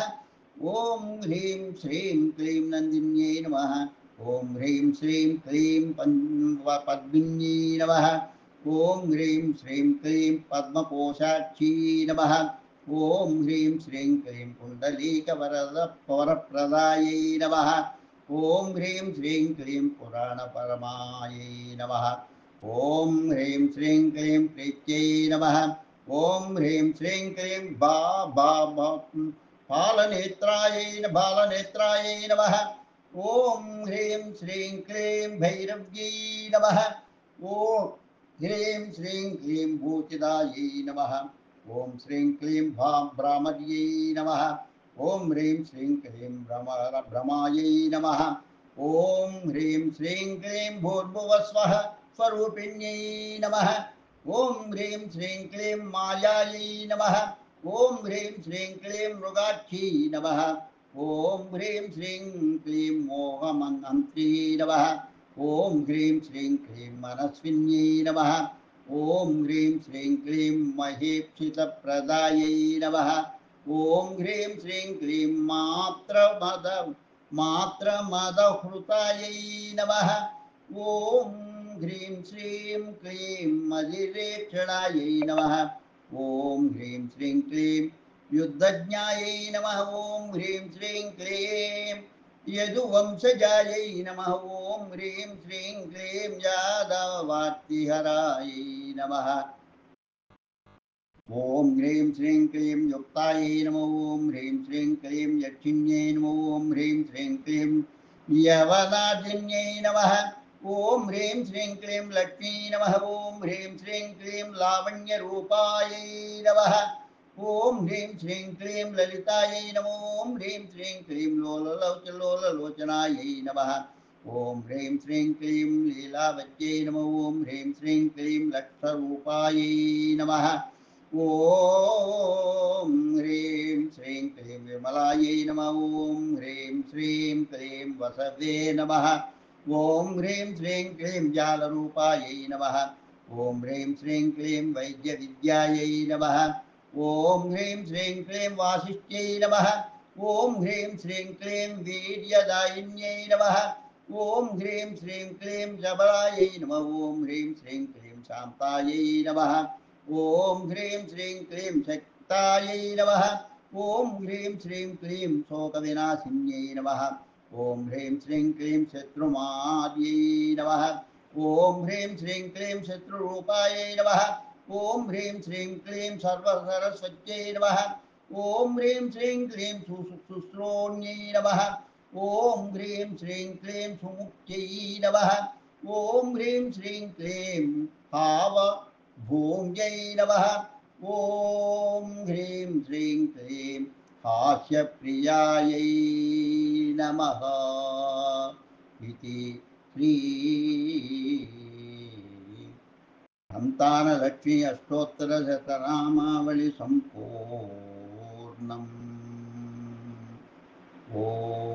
ओम ह्रीं श्रीं क्लीं नन्दिन्यै नमः ओम ह्रीं श्रीं क्लीं पद्मिन्यै नमः ओम ह्रीं श्रीं क्लीं पद्मकोशाक्षी नमः ओम ह्रीं श्रीं क्लीं पुण्डलीकवरप्रदायै नमः ओम ह्रीं श्रीं क्लीं पुराणपरमायै नमः ओम ह्रीं श्रीं क्लीं प्रीत्यै नमः ओम ह्रीं श्रीं क्लीं बालनेत्रायै नमः ओम ह्रीं श्रीं क्लीं भैरव्यै नमः ओम ह्रीं श्रीं क्लीं भूतिदायै नमः ओम श्रीं क्लीं भ्रामर्यै नमः ओम ह्रीं श्रीं क्लीं भ्रमायै नमः ओम ह्रीं श्रीं क्लीं भूर्भुवस्वः स्वरूपिण्यै नमः ओम ह्रीं श्रीं क्लीं मायायै नमः ओम ह्रीं श्रीं क्लीं मृगाक्षी नमः ओम ह्रीं श्रीं क्लीं मोहमन्त्री नमः ओम ह्रीं श्रीं क्लीं मनस्विन्यै नमः ओम ह्रीं श्रीं क्लीं महेप्सितप्रदायै नमः ओम ह्रीं श्रीं क्लीं मात्रमदहृतायै नमः ओम ह्रीं श्रीं क्लीं मदिरेक्षणायै नमः ओम ह्रीं श्रीं क्लीं युद्धज्ञायै नमः ओम ह्रीं श्रीं क्लीं यदुवंशजायै नमः ओम ह्रीं श्रीं क्लीं यादवार्तिहरायै नमः ओम ह्रीं श्रीं क्लीं युक्तायै नमः ओम ह्रीं श्रीं क्लीं यक्षिण्यै नमः ओम ह्रीं श्रीं क्लीं यवनाजिन्यै नमः ओम ह्रीं श्रीं क्लीं लक्ष्मी नमः ओम ह्रीं श्रीं क्लीं लावण्यरूपायै नमः ओम ह्रीं श्रीं क्लीं ललितायै नमः ओम ह्रीं श्रीं क्लीं लोललोचनायै नमः ओम ह्रीं श्रीं क्लीं लीलावत्यै नमः ओम ह्रीं श्रीं क्लीं लक्षरूपायै नमः ओम ह्रीं श्रीं क्लीं विमलायै नमः ओम ह्रीं श्रीं क्लीं वसवे नमः ओम ह्रीं श्रीं क्लीं जालरूपायै नमः ओम ह्रीं श्रीं क्लीं वैद्यविद्यायै नमः ओम ह्रीं श्रीं क्लीं वासिष्ठ्यै नमः ओम ह्रीं श्रीं क्लीं वीर्यदायिन्यै नमः ओम ह्रीं श्रीं क्लीं जबरायै नमः ओम ह्रीं श्रीं क्लीं शान्तायै नमः ओम ह्रीं श्रीं क्लीं शक्तायै नमः ओम ह्रीं श्रीं क्लीं शोकविनाशिन्यै नमः ओम ह्रीं श्रीं क्लीं शत्रुमार्यै नमः ओम ह्रीं श्रीं क्लीं शत्रुरूपायै नमः ओम ह्रीं श्रीं क्लीं सर्वसरस्वत्यै नमः ओम ह्रीं श्रीं क्लीं सुश्रोण्यै नमः ओम ह्रीं श्रीं क्लीं सुमुख्यै नमः ओम ह्रीं श्रीं क्लीं भाव भूम्यै नमः ओम ह्रीं श्रीं क्लीं हास्यप्रियायै नमः इति श्री संतानलक्ष्मी अष्टोत्तरशतनामावळि सम्पूर्णम् ओम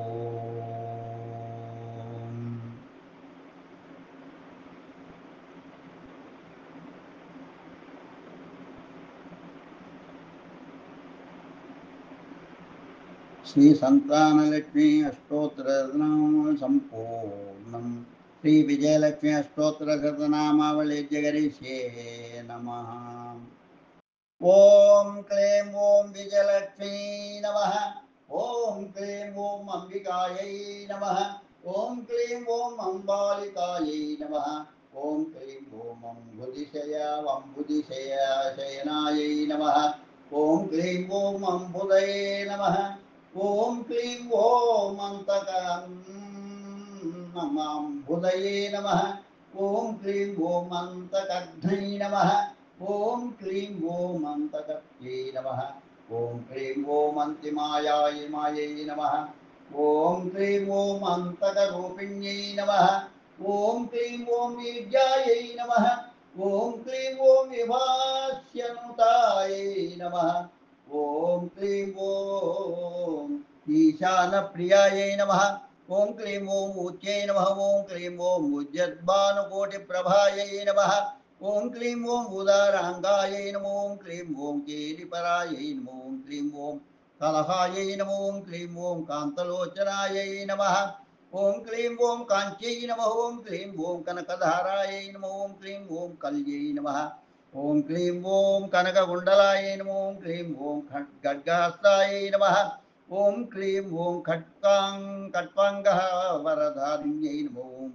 श्री संतानलक्ष्मी अष्टोत्तरशतनामावळि सम्पूर्णम् श्री विजयलक्ष्मी अष्टोत्तरशतनामावळि जगदीशे नमः ओम क्लीं ओम विजयलक्ष्मी नमः ओम क्लीं ओम अंबिकायै नमः ओम क्लीं ओम अम्बालिकायै नमः ओम क्लीं ओम अम्बुदिशयनायै नमः ओम क्लीं ओम अम्बुदये नमः ओम क्लीं ओम अम्बुदये नमः ओम क्लीं ओम अन्तकघ्नै नमः ओम क्लीं ओम अंतकर्त्यै नमः ओम क्लीं ओम अंतिमायाय मायै नमः ओम क्लीं ओम अंतकरूपिण्यै नमः ओम क्लीं ओम वीर्यायै नमः ओम क्लीं ओम विभास्यनुतायै नमः ओम क्लीं ओम ईशानप्रियायै नमः ओं क्लीं ओं ऊच्यै नमः ओं क्लीं ओं उज्जद्भानुकोटिप्रभायै नमः ओं क्लीं ओं उदाराङ्गायै नमो ओं क्लीं ओं केलिपरायै नमो ओं क्लीं ओं कलहायै नमो ओं क्लीं ओं कान्तलोचनायै नमः ओं क्लीं ओं काञ्च्यै नमः ओं क्लीं ओं कनकधारायै नमो ओं क्लीं ओं कल्यै नमः ओं क्लीं ओं कनककुण्डलायै नमो ओं क्लीं ओं खड्गहस्तायै नमः ओं क्लीं ओं खट्वाङ्गः वरधारिण्यै नमो ओं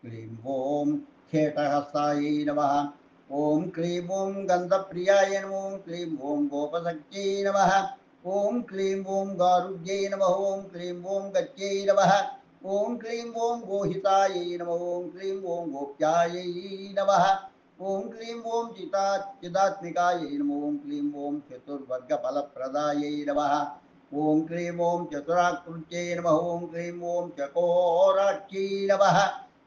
क्लीं ओं खेटहस्तायै नमः ओं क्लीं ओं गन्धप्रियाय नमो ओं क्लीं ओं गोपशक्त्यै नमः ओं क्लीं ओं गारुड्यै नमः ओं क्लीं ओं गत्यै नमः ओं क्लीं ओं गोहितायै नमः ओं क्लीं ओं गोप्यायै नमः ओं क्लीं ओं चिदात्मिकायै नमो ओं क्लीं ओं चतुर्वर्गफलप्रदायै नमः ओं क्लीं ओं चतुराकृत्यै नमः ओं क्लीं ओं चकोराख्यै नमः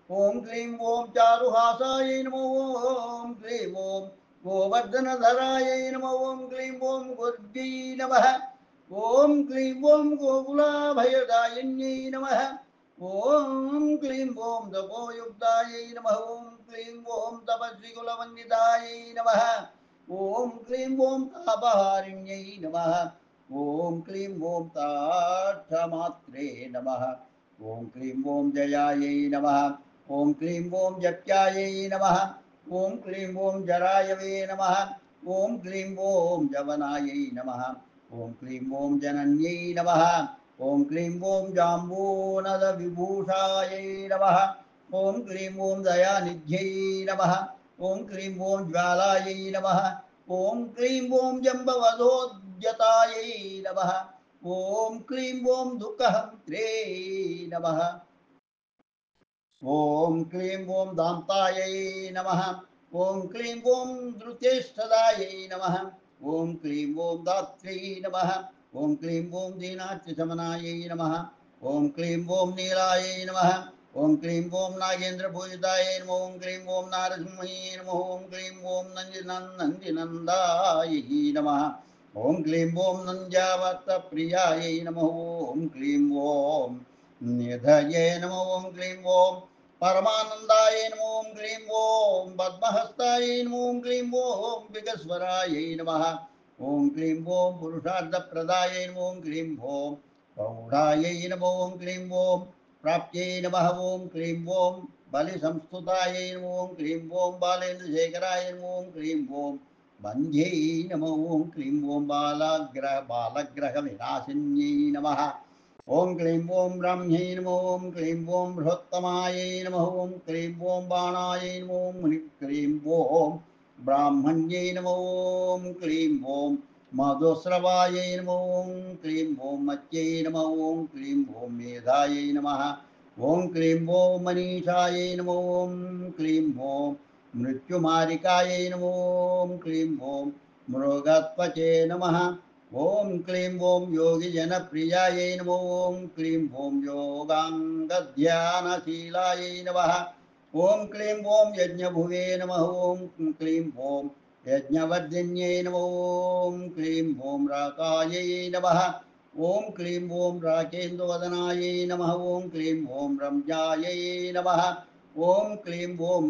ओं क्लीं ओं चारुहासायै नमो ओं क्लीं ओं गोवर्धनधरायै नमो ओं क्लीं ओं गुर्व्यै नमः ओं क्लीं ओं गोकुलाभयदायिन्यै नमः ओं क्लीं ओं तपोयुक्तायै नमः ओं क्लीं ओं तपस्विकुलवन्दितायै नमः ओं क्लीं ओं तापहारिण्यै नमः ओं क्लीं ओं ताक्षमात्रे नमः ओं क्लीं ओं जयायै नमः ओं क्लीं ओं जप्यायै नमः ओं क्लीं ओं जरायवे नमः ओं क्लीं ओं जवनायै नमः ओं क्लीं ओं जनन्यै नमः ओं क्लीं ओं जाम्बूनदविभूषायै नमः ओं क्लीं ओं दयानिध्यै नमः ओं क्लीं ओं ज्वालायै नमः ओं क्लीं ओं जम्बवधोद्यतायै नमः ओं क्लीं ओं दुःखहन्त्रे नमः ओं क्लीं ओं दान्तायै नमः ओं क्लीं ओं धृतेष्ठदायै नमः ओं क्लीं ओं दात्र्यै नमः ओं क्लीं ओं दीनार्तिशमनायै नमः ओं क्लीं ओं नीलायै नमः ओं क्लीं ओं नागेन्द्रपूजितायै नमः ओं क्लीं ओं नारसिंहयै नमः ओं क्लीं ओं नन्दिनन्दायै नमः ओं क्लीं ओं नन्द्यावतप्रियायै नमः ओं क्लीं ओं निधये नमः ओं क्लीं ओं परमानन्दाय नमो ओं क्लीं ओं पद्महस्ताय नमो ओं क्लीं ओं विगस्वरायै नमः ओं क्लीं ओं पुरुषार्थप्रदाय नमो ओं क्लीं ओं प्रौढायै नमो ओं क्लीं ओं प्राप्त्यै नमः ओं क्लीं ओं बलिसंस्तुतायै नमो ओं क्लीं ओं बालेन्द्रशेखराय नमो ओं क्लीं ओं बन्ध्यै नमो ओं क्लीं ओं बालग्रहविनाशिन्यै नमः ओं क्लीं ओं ब्राह्म्यै नमो ओं क्लीं ओं बृहत्तमायै नमः ओं क्लीं ओं बाणायै नमो ओं क्लीं ओं ब्राह्मण्यै नमो ओं क्लीं ओं मधुस्रवायै नमो ओं क्लीं ओं मत्यै नमः ओं क्लीं ओं मेधायै नमः ओं क्लीं ओं मनीषायै नमो ओं क्लीं ओं मृत्युमारिकायै नमो ओं क्लीं ओं मृगत्वचे नमः ओं क्लीं ओं योगिजनप्रियायै नमो ओं क्लीं ओं योगाङ्गध्यानशीलायै नमः ओं क्लीं ओं यज्ञभुवे नमः ओं क्लीं ओं यज्ञवर्धिन्यै नमो ओं क्लीं ओं राकायै नमः ओं क्लीं ओं राकेन्दुवदनायै नमः ओं क्लीं ओं रम्यायै नमः ओं क्लीं ओं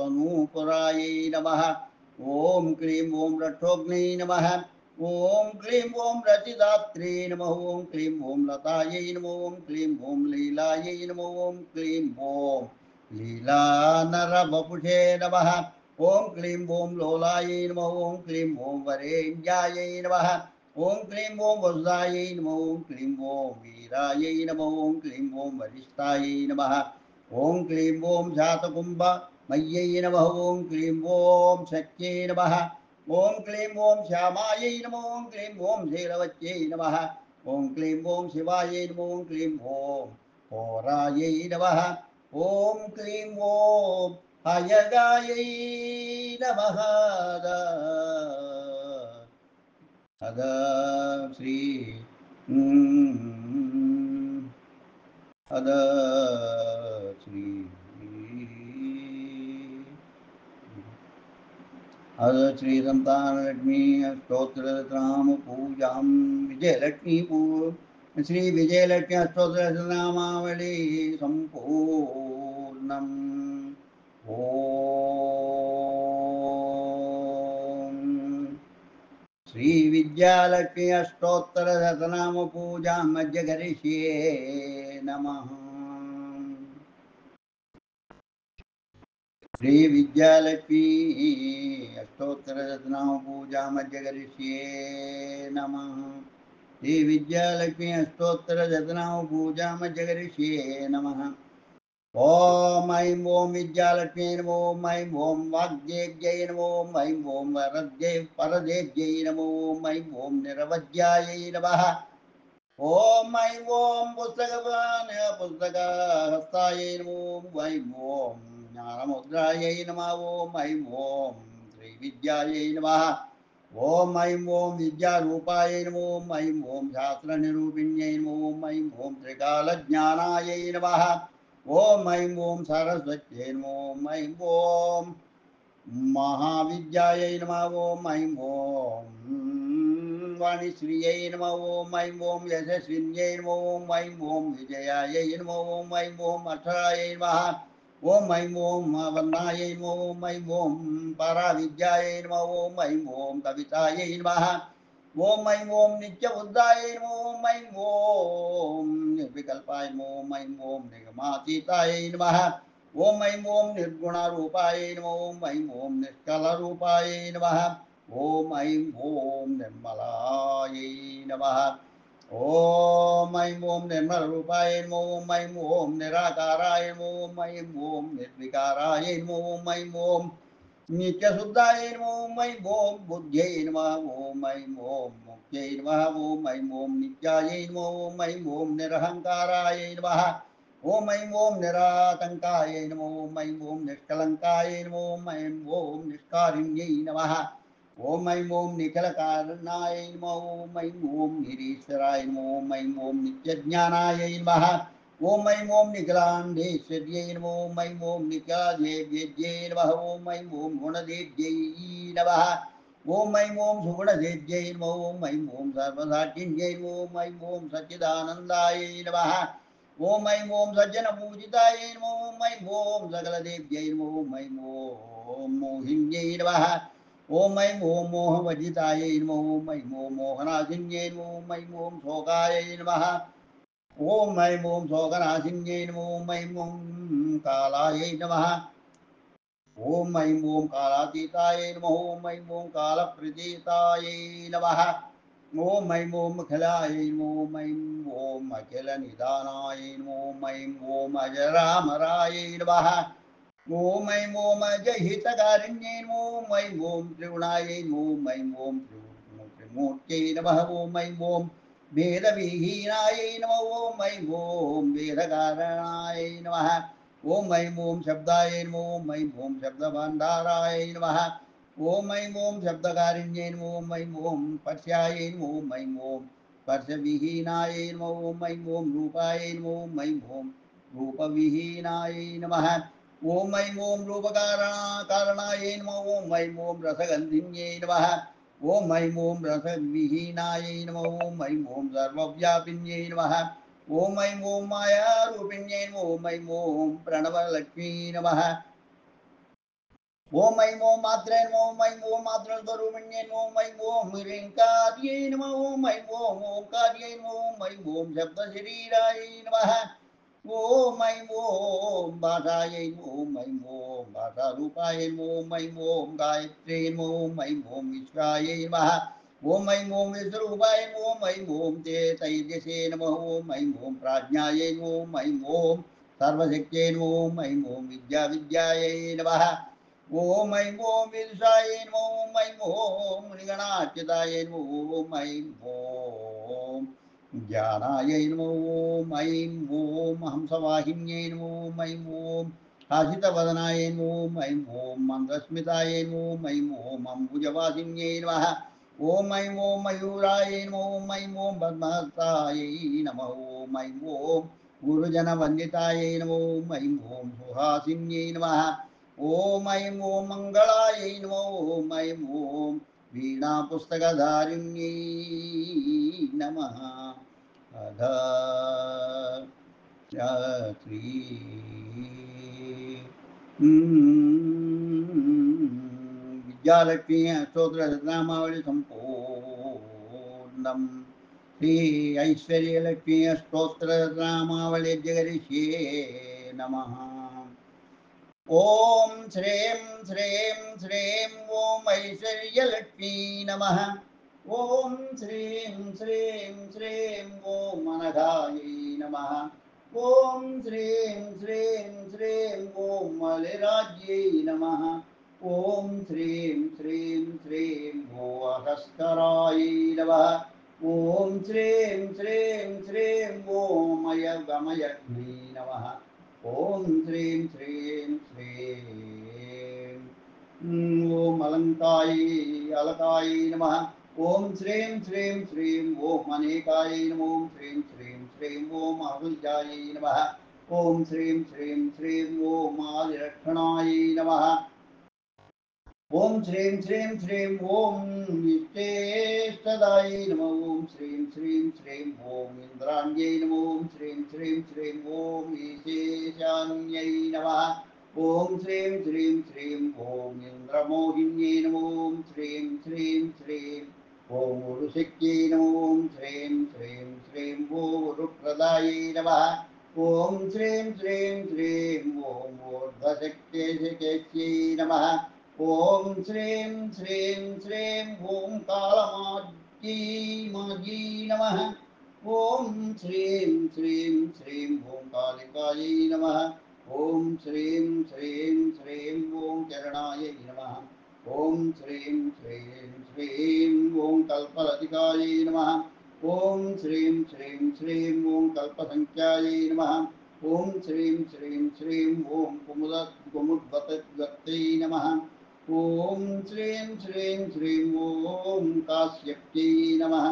रणितनूपुरायै नमः ओं क्लीं ओं रक्षोघ्नै नमः ओं क्लीं ओं रचिदात्रे नमः ओं क्लीं ओं लतायै नमो ओं क्लीं ओं लीलायै नमो ओं क्लीं ओं लीलानरवपुषे नमः ओं क्लीं ओं लोलायै नमः ओं क्लीं ओं वरेण्यायै नमः ओं क्लीं ओं वरुदायै नमः ओं क्लीं ओं वीरायै नमः ओं क्लीं ओं वरिष्ठायै नमः ओं क्लीं ओं जातकुम्भमय्यै नमः ओं क्लीं ओं शक्त्यै नमः ओं क्लीं ओं श्यामायै नमः ओं क्लीं ओं शीलवत्यै नमः ओं क्लीं ओं शिवायै नमः ओं क्लीं ओं होरायै नमः ओं क्लीं ओं हयगायै नमः अद श्री अद श्री अथ श्री संतानलक्ष्मी स्तोत्रनाम पूजां विजयलक्ष्मी श्री विजयलक्ष्मी अष्टोत्तरनामावली संपूर्णम्। ओम श्री विद्यालक्ष्मी अष्टोत्तरशतनाम पूजां मध्य करिष्ये नमः। श्री विद्यालक्ष्मी अष्टोत्तरशतनाम पूजा मध्य करिष्ये नमः। श्री विद्यालक्ष्मी अष्टोत्तरशतनाम पूजा मध्य करिष्ये नमः। ओम ऐं ओं विद्यालक्ष्मी नमो ओम ऐं ओं वाग्देव्यै नमो ओम ऐं ओं परदेव्यै नमो ओम ऐं ओं निरवध्यायै नमः। ओम ऐं ओं पुस्तकहस्तायै नमो ओम ऐं ओं ज्ञानमुद्रायै नमः ओम ऐं ओं श्रीविद्यायै नमः। ओम ऐं ओं विद्यारूपायै नमो ओम ऐं ओं शास्त्रनिरूपिण्यै नमो ओम ऐं ओं त्रिकालज्ञानायै नमः। ओम ऐं ओं सरस्वत्यै नमो ओम ऐं ओं महाविद्यायै नमः ओम ऐं ओं वाणीश्रियै नमः ओम ऐं ओं यशस्विन्यै नमः ओम ऐं ओं विजयायै नमः ओम ऐं ओं अक्षरायै नमः। ओम ऐं ओं वन्नायै नमः ओम ऐं ओं पराविद्यायै नमः ओम ऐं ओं कवितायै नमः। ओम ऐं ओं नित्यबुद्धायै नमः ओम ऐं ओं निर्विकल्पाय नमः ओम ऐं ओं निगमातीतायै नमः। ओम ऐं ओं निर्गुणरूपाय नमः ओम ऐं ओं निष्कलरूपाय नमः। ओम ऐं ओं निर्मलायै नमः। ओम ऐं ओं निर्मलरूपाय नमः ओम ऐं ओं निराकाराय नमः ओम ऐं ओं निर्विकाराय नमः ओम ऐं ओं नित्यशुद्धाय नमः ओम ऐं ओं बुद्ध्यै नमः ओम ऐं ओं मुक्त्यै नमः ओम ऐं ओं नित्याय नमः ओम ऐं ओं निरहङ्काराय नमः। ओम ऐं ओं निरातङ्काय नमो ओम ऐं ओं निष्कलङ्काय नमो ओम ऐं ओं निष्कारुण्यै नमः। ओम ऐं ओं निखिलकारणाय नमः ओम ऐं ओं निरीश्वराय नमो ओम ऐं ओं नित्यज्ञानाय नमः। ओम ऐं ओं निखिलाण्डेश्वर्यै नमो ओम ऐं ओं निखिलादेव्यै नमः ओम ऐं ओं गुणदेव्यै नमः। ओम ऐं ओं सुगुणदेव्यै नमो ओम ऐं ओं सर्वसाक्षिण्यै नमो ओम ऐं ओं सच्चिदानन्दाय नमः। ओम ऐं ओं सज्जनपूजिताय नमो ओम ऐं ओं सकलदेव्यै नमो ओम ऐं ओं मोहिन्यै नमः। ओम ऐं ओं मोहवर्जिताय नमो ओम ऐं ओं मोहनाशिन्यै नमो ओम ऐं ओं शोकाय नमः। ओम ऐं ओं शोकनाशिन्यै नमो ओम ऐं ओं कालाय नमः। ओम ऐं ओं कालातीताय नमः ओम ऐं ओं कालप्रतीताय नमः। ओम ऐं ओं अखिलाय नमो ओम ऐं ओं अखिलनिदानाय नमो ओम ऐं ओं अजरामराय नमः। ओम ऐं ओं अजहितकारिण्यै नमो ओम ऐं ओं त्रिगुणाय नमो ओम ऐं ओं त्रिमूर्त्यै नमः ओम ऐं ओं वेदविहीनाय नमः ओम ऐं ओं वेदकारणाय नमः। ओम ऐं ओं शब्दाय नमो ओम ऐं ओं शब्दभण्डाराय नमः। ओम ऐं ओं शब्दकारिण्यै नमो ओम ऐं ओं पर्श्याय नमो ओम ऐं ओं स्पर्शविहीनाय नमो ओम ऐं ओं रूपाय नमो ओम ऐं ओं रूपविहीनाय नमः। ओम ऐं ओं रूपकारणाय नमो ओम ऐं ओं रसगन्धिन्यै नमः। ओम ऐं ओं रसविहीनाय नमो ओम ऐं ओं सर्वव्यापिन्यै नमः। ओम ऐं ओं मायारूपिण्यै नमो ओम ऐं ओं प्रणवलक्ष्मी नमः। ओम ऐं ओं मात्रे नमो ओम ऐं ओं मातृस्वरूपिण्यै नमो ओम ऐं ओं ह्रीङ्कार्यै नमः ओम ऐं ओं ओङ्कार्यै नमो ओम ऐं ओं शब्दशरीराय नमः। ओम ऐं ओं भाषायै नमो ओम ऐं ओं भाषारूपाय नमो ओम ऐं ओं गायत्र्यै नमो ओम ऐं ओं विश्वायै नमः। ओम ऐं ओं विश्वरूपाय नमो ओम ऐं ओं तेजसे नमः ओम ऐं ओं प्राज्ञायै नमो ओम ऐं ओं सर्वशक्त्यै नमो ओम ऐं ओं विद्याविद्यायै नमः। ओम ऐं ओं विदुषाय नमो ओम ऐं ओं मुनिगणार्चिताय नमो ओम ऐं ओं ज्ञानाय नमो ओम ऐं ओं हंसवाहिन्यै नमो ओम ऐं ओं हासितवदनाय नमो ओम ऐं ओं मन्दस्मिताय नमो ओम ऐं ओं अम्बुजवासिन्यै नमः। ओम ऐं ओं मयूराय नमो ओम ऐं ओं पद्महस्ताय नमः ओम ऐं ओं गुरुजनवन्दिताय नमो ओम ऐं ओं सुहासिन्यै नमः। ॐ ऐं ॐ मङ्गलायै नमो ॐ ऐं ॐ वीणापुस्तकधारिण्यै नमः अधा श्री विद्यालक्ष्मी स्तोत्रनामावली सम्पूर्णम् श्री ऐश्वर्यलक्ष्मी स्तोत्रनामावली जगरिष्ये नमः। ॐ श्रीं श्रीं श्रीं ॐ ऐश्वर्यलक्ष्मी नमः। ॐ श्रीं श्रीं श्रीं ॐ अनघायै नमः। ॐ श्रीं श्रीं श्रीं ॐ मलिराज्यै नमः। ॐ श्रीं श्रीं श्रीं ॐ अहस्करायै नमः। ॐ श्रीं श्रीं श्रीं ॐ अयगमयज्ञै नमः। ॐ श्रीं श्रीं श्रीं ॐ अलकायै नमः। ॐ श्रीं श्रीं श्रीं ॐ अनेकायै नमः। ॐ श्रीं श्रीं श्रीं ॐ अहुल्यायै नमः। ॐ श्रीं श्रीं श्रीं ॐ आदिलक्षणायै नमः। ॐ श्रीं श्रीं श्रीं ॐ नित्येष्टदायै नमः। ॐ श्रीं श्रीं श्रीं ॐ इन्द्राण्यै नमः। ॐ श्रीं श्रीं श्रीं ॐ ईशेशान्यै नमः। ॐ श्रीं श्रीं श्रीं ॐ इन्द्रमोहिन्यै नमः। ॐ श्रीं श्रीं श्रीं ॐ उरुशक्त्यै नमः। ॐ श्रीं श्रीं श्रीं ॐ उरुप्रदायै नमः। ॐ श्रीं श्रीं श्रीं ॐ ऊर्ध्वशक्त्यै नमः। ॐ श्रीं श्रीं श्रीं ॐ कालमाजी नमः। ॐ श्रीं श्रीं श्रीं ॐ कालिकायै नमः। ॐ श्रीं श्रीं श्रीं ॐ चरणायै नमः। ॐ श्रीं श्रीं श्रीं ॐ कल्पलतिकायै नमः। ॐ श्रीं श्रीं श्रीं ॐ कल्पसङ्ख्यायै नमः। ॐ श्रीं श्रीं श्रीं ॐ कुमुद्गत्यै नमः। ॐ श्रीं श्रीं श्रीं ॐ काश्यप्यै नमः।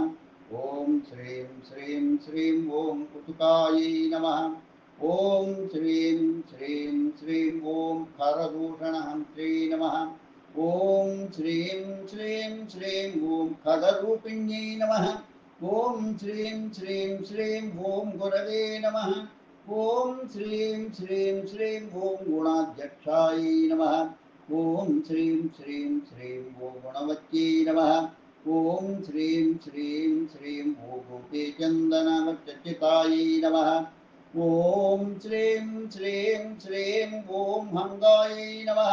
ॐ श्रीं श्रीं श्रीं ॐ कुतुकायै नमः। ॐ श्रीं श्रीं श्रीं ॐ खरदूषणहन्त्रे नमः। ॐ श्रीं श्रीं श्रीं ॐ खगरूपिण्यै नमः। ॐ श्रीं श्रीं श्रीं ॐ गुरवे नमः। ॐ श्रीं श्रीं श्रीं ॐ गुणाध्यक्षायै नमः। ॐ श्रीं श्रीं श्रीं ॐ गुणवत्यै नमः। ॐ श्रीं श्रीं श्रीं ॐ गोपीचन्दनमच्युतायै नमः। ॐ श्रीं श्रीं श्रीं ॐ हङ्गायै नमः।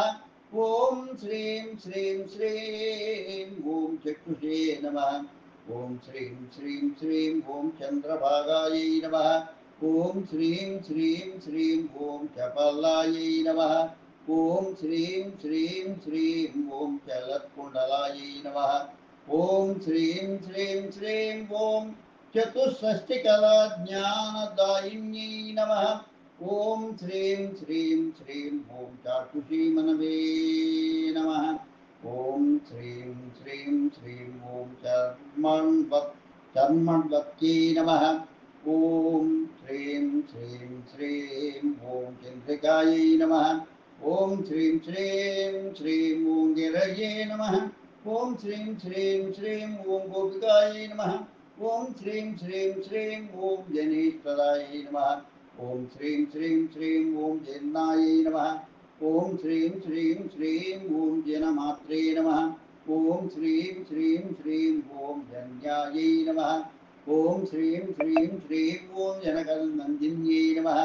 ॐ श्रीं श्रीं श्रीं ॐ चक्षुषे नमः। ॐ श्रीं श्रीं श्रीं ॐ चन्द्रभागायै नमः। ॐ श्रीं श्रीं श्रीं ॐ चपलायै नमः। ॐ श्रीं श्रीं श्रीं ॐ चलत्कुण्डलायै नमः। ॐ श्रीं श्रीं श्रीं ॐ चतुष्षष्टिकलाज्ञानदायिन्यै नमः। ॐ श्रीं श्रीं श्रीं ॐ चाक्षुषीमनवे नमः। ॐ श्रीं श्रीं श्रीं ॐ चर्मण्वत्यै नमः। ॐ श्रीं श्रीं श्रीं ॐ चन्द्रिकायै नमः। ॐ श्रीं श्रीं श्रीं ॐ गिरये नमः। ॐ श्रीं श्रीं श्रीं ॐ गोपिकायै नमः। ॐ श्रीं श्रीं श्रीं ॐ जनेश्वरायै नमः। ॐ श्रीं श्रीं श्रीं ॐ जन्नायै नमः। ॐ श्रीं श्रीं श्रीं ॐ जनमात्रे नमः। ॐ श्रीं श्रीं श्रीं ॐ जन्यायै नमः। ॐ श्रीं श्रीं श्रीं ॐ जनकनन्दिन्यै नमः।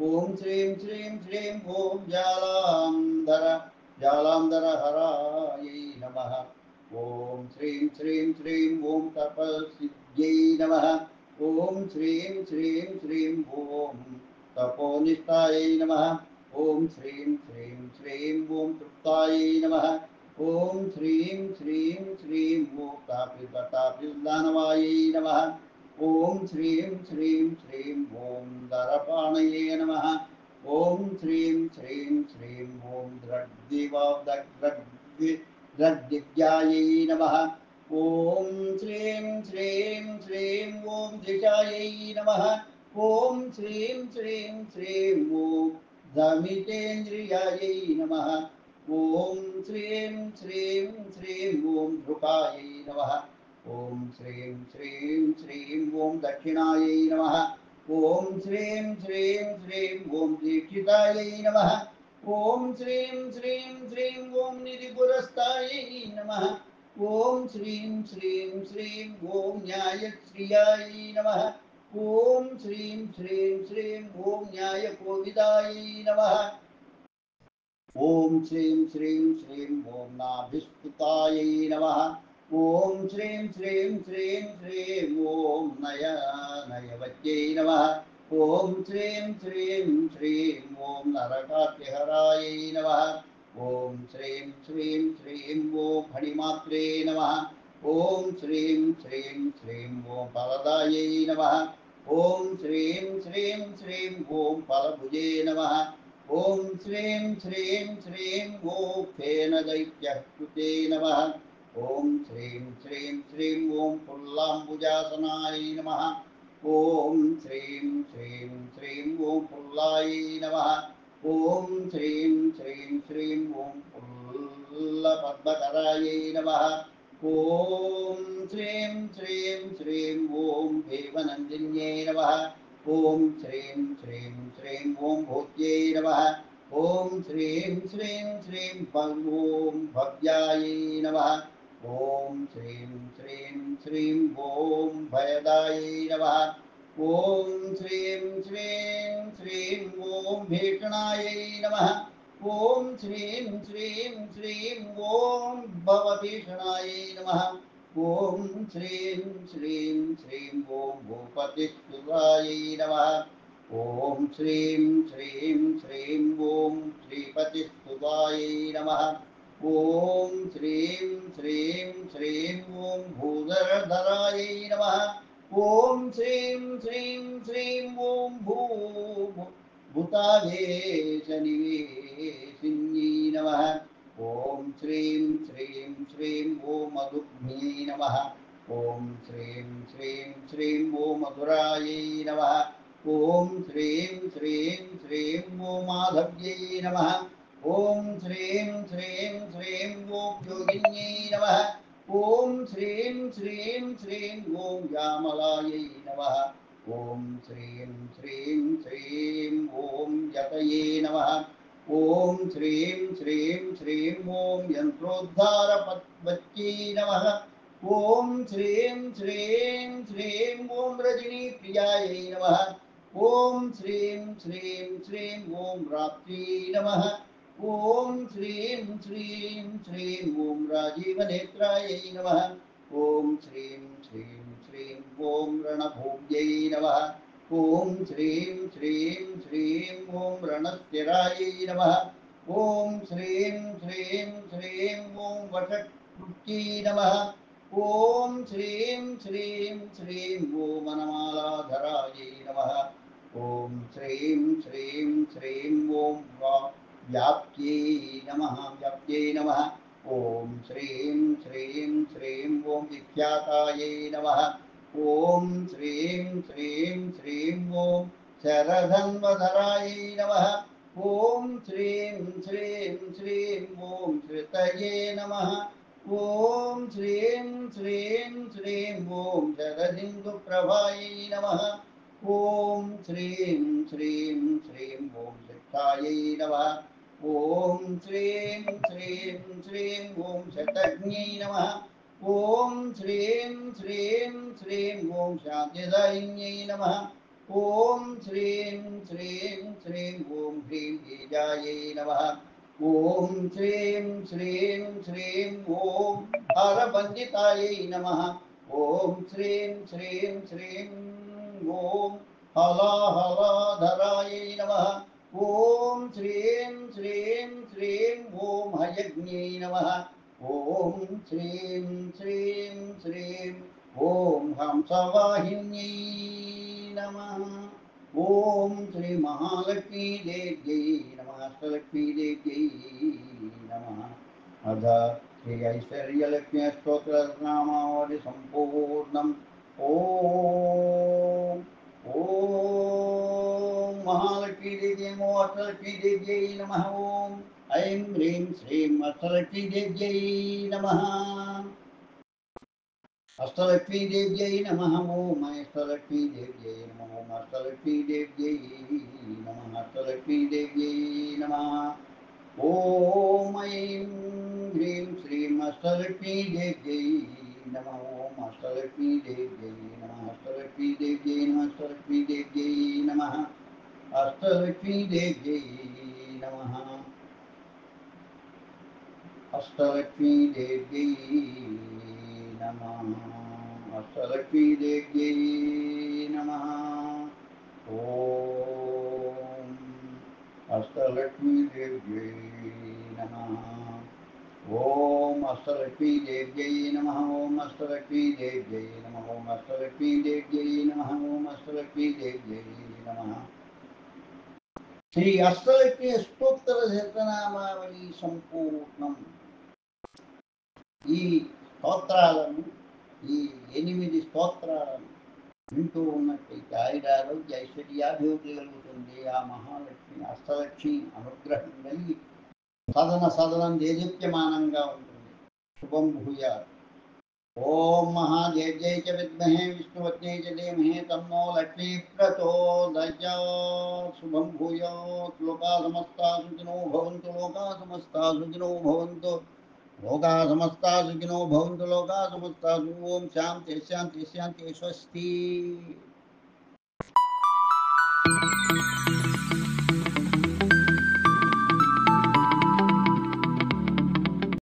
ॐ श्रीं श्रीं श्रीं ॐ जालान्धरहरायै नमः। ॐ श्रीं श्रीं श्रीं ॐ तपस्सिद्ध्यै नमः। ॐ श्रीं श्रीं श्रीं ॐ तपोनिष्ठायै नमः। ॐ श्रीं श्रीं श्रीं ॐ तृप्तायै नमः। ॐ श्रीं श्रीं श्रीं ॐ तापिल्दानवायै नमः। ॐ श्रीं श्रीं श्रीं ॐ दरपाणये नमः। ॐ श्रीं श्रीं श्रीं ॐ द्रग्दिव्यायै नमः। ॐ श्रीं श्रीं श्रीं ॐ दिशायै नमः। ॐ श्रीं श्रीं श्रीं ॐ धमितेन्द्रियायै नमः। ॐ श्रीं श्रीं श्रीं ॐ ध्रुकायै नमः। ॐ श्रीं श्रीं श्रीं ॐ दक्षिणायै नमः। ॐ श्रीं श्रीं श्रीं ॐ दीक्षितायै नमः। ॐ श्रीं श्रीं श्रीं ॐ निधिपुरस्तायै नमः। ॐ श्रीं श्रीं श्रीं ॐ न्यायश्रियायै नमः। ॐ श्रीं श्रीं श्रीं ॐ न्यायकोविदायै नमः। ॐ श्रीं श्रीं श्रीं ॐ नाभिस्फुतायै नमः। ॐ श्रीं श्रीं श्रीं श्रीं ॐ नयवत्यै नमः। ॐ श्रीं श्रीं श्रीं ॐ नरकात्यहरायै नमः। ॐ श्रीं श्रीं श्रीं ॐ फणिमात्रे नमः। ॐ श्रीं श्रीं श्रीं ॐ फलदायै नमः। ॐ श्रीं श्रीं श्रीं ॐ फलभुजे नमः। ॐ श्रीं श्रीं श्रीं गोखेन दैत्यकृते नमः। ॐ श्रीं श्रीं श्रीं ॐ पुल्लाम्बुजासनाय नमः। ॐ श्रीं श्रीं श्रीं ॐ पुल्लायै नमः। ॐ श्रीं श्रीं श्रीं ॐ पुल्लपद्मकरायै नमः। ॐ श्रीं श्रीं श्रीं ॐ देवनन्दिन्यै नमः। ॐ श्रीं श्रीं श्रीं ॐ भूत्यै नमः। ॐ श्रीं श्रीं श्रीं ॐ भव्यायै नमः। ॐ श्रीं श्रीं श्रीं ॐ भयदायै नमः। ॐ श्रीं श्रीं श्रीं ॐ भीषणायै नमः। ॐ श्रीं श्रीं श्रीं ॐ भवभीषणायै नमः। ॐ श्रीं श्रीं श्रीं ॐ भूपतिस्तुतायै नमः। ॐ श्रीं श्रीं श्रीं ॐ श्रीपतिस्तुतायै नमः। ॐ श्रीं श्रीं श्रीं ॐ भूधरधरायै नमः। ॐ श्रीं श्रीं श्रीं ॐ भूतावेशनिवेशिन्यै नमः। ॐ श्रीं श्रीं श्रीं ॐ मधुग्न्यै नमः। ॐ श्रीं श्रीं श्रीं ॐ मधुरायै नमः। ॐ श्रीं श्रीं श्रीं ॐ माधव्यै नमः। ॐ श्रीं श्रीं श्रीं ॐ योगिन्यै नमः। ॐ श्रीं श्रीं श्रीं ॐ यामलायै नमः। ॐ श्रीं श्रीं श्रीं ॐ यतये नमः। ॐ श्रीं श्रीं श्रीं ॐ यन्त्रोद्धारपद्मत्यै नमः। ॐ श्रीं श्रीं श्रीं ॐ रजनीप्रियायै नमः। ॐ श्रीं श्रीं श्रीं ॐ रात्र्यै नमः। ॐ श्रीं श्रीं श्रीं ॐ राजीवनेत्रायै नमः। ॐ श्रीं श्रीं श्रीं ॐ रणभोग्यै नमः। ॐ श्रीं श्रीं श्रीं ॐ रणस्थिरायै नमः। ॐ श्रीं श्रीं श्रीं ॐ वटकृत्यै नमः। ॐ श्रीं श्रीं श्रीं ॐ वनमालाधरायै नमः। ॐ श्रीं श्रीं श्रीं ॐ व्याप्त्यै नमः। व्याप्त्यै नमः। ॐ श्रीं श्रीं श्रीं ॐ विख्यातायै नमः। ॐ श्रीं श्रीं श्रीं ॐ शरधन्वधरायै नमः। ॐ श्रीं श्रीं श्रीं ॐ श्रुतये नमः। ॐ श्रीं श्रीं श्रीं ॐ शरदिन्दुप्रभायै नमः। ॐ श्रीं श्रीं श्रीं ॐ शिक्षायै नमः। ॐ श्रीं श्रीं श्रीं ॐ शतज्ञै नमः। ॐ श्रीं श्रीं श्रीं ॐ शान्तिदायिन्यै नमः। ॐ श्रीं श्रीं श्रीं ॐ ह्रीं बीजायै नमः। ॐ श्रीं श्रीं श्रीं ॐ हरवन्दितायै नमः। ॐ श्रीं श्रीं श्रीं ॐ हलाहलाधरायै नमः। ॐ श्रीं श्रीं श्रीं ॐ हयज्ञै नमः। ॐ श्रीं श्रीं श्रीं ॐ हंसवाहिन्यै नमः। ॐ श्री महालक्ष्मीदेव्यै नमः। अष्टलक्ष्मीदेव्यै नमः। अथ श्री ऐश्वर्यलक्ष्मी स्तोत्रनामावली सम्पूर्णम्। ॐ ॐ महालक्ष्मीदेवी नमो అష్టలక్ష్మీదేవ్యై నమః. ఓం ఐం హ్రీం శ్రీం అష్టలక్ష్మీదేవ్యై నమః. అష్టలక్ష్మీదేవ్యై నమః. ఓం అష్టలక్ష్మీదేవ్యై నమః. ఓం అష్టలక్ష్మీదేవ్యై నమః. అష్టలక్ష్మీదేవ్యై నమః. ఓం ఐం హ్రీం శ్రీం అష్టలక్ష్మీదేవ్యై నమః. ఓం అష్టలక్ష్మీదేవ్యై నమః. అష్టలక్ష్మీదేవ్యై నమః. అష్టలక్ష్మీదేవ్యై నమః. అష్టలక్ష్మీదేవ్యై నమః. అష్టలక్ష్మీదేవ్యై నమః. అష్టలక్ష్మీదేవ్యై నమః. ఓం అష్టలక్ష్మీదేవ్యై నమః. ఓం అష్టలక్ష్మీదేవ్యై నమః. ఓం అష్టలక్ష్మీదేవ్యై నమః. ఓం అష్టలక్ష్మీదేవ్యై నమః. ఓం అష్టలక్ష్మీదేవ్యై నమః. శ్రీ అష్టలక్ష్మి స్తోత్ర శతనామావళి సంపూర్ణం. ఈ స్తోత్రాలను, ఈ 8 స్తోత్రాలను వింటూ ఉన్నట్టయితే ఆయురారోగ్య ఐశ్వర్యాభివృద్ధి కలుగుతుంది. ఆ మహాలక్ష్మి అష్టలక్ష్మి అనుగ్రహం కలిగి సదనం దేదీప్యమానంగా ఉంటుంది. శుభం భూయాత్. ఓం మహాదేవ్యై చ విద్మహే విష్ణువత్యై చ ధీమహి తన్నో లక్ష్మీ ప్రచోదయాత్. శుభం భూయాత్. లోకా సమస్తా సుఖినో భవంతు. లోకా సమస్తా సుఖినో భవంతు. లోకా సమస్తా సుఖినో భవంతు. లోకా సమస్తా. ఓం శాంతి శాంతి శాంతి. స్వస్తి.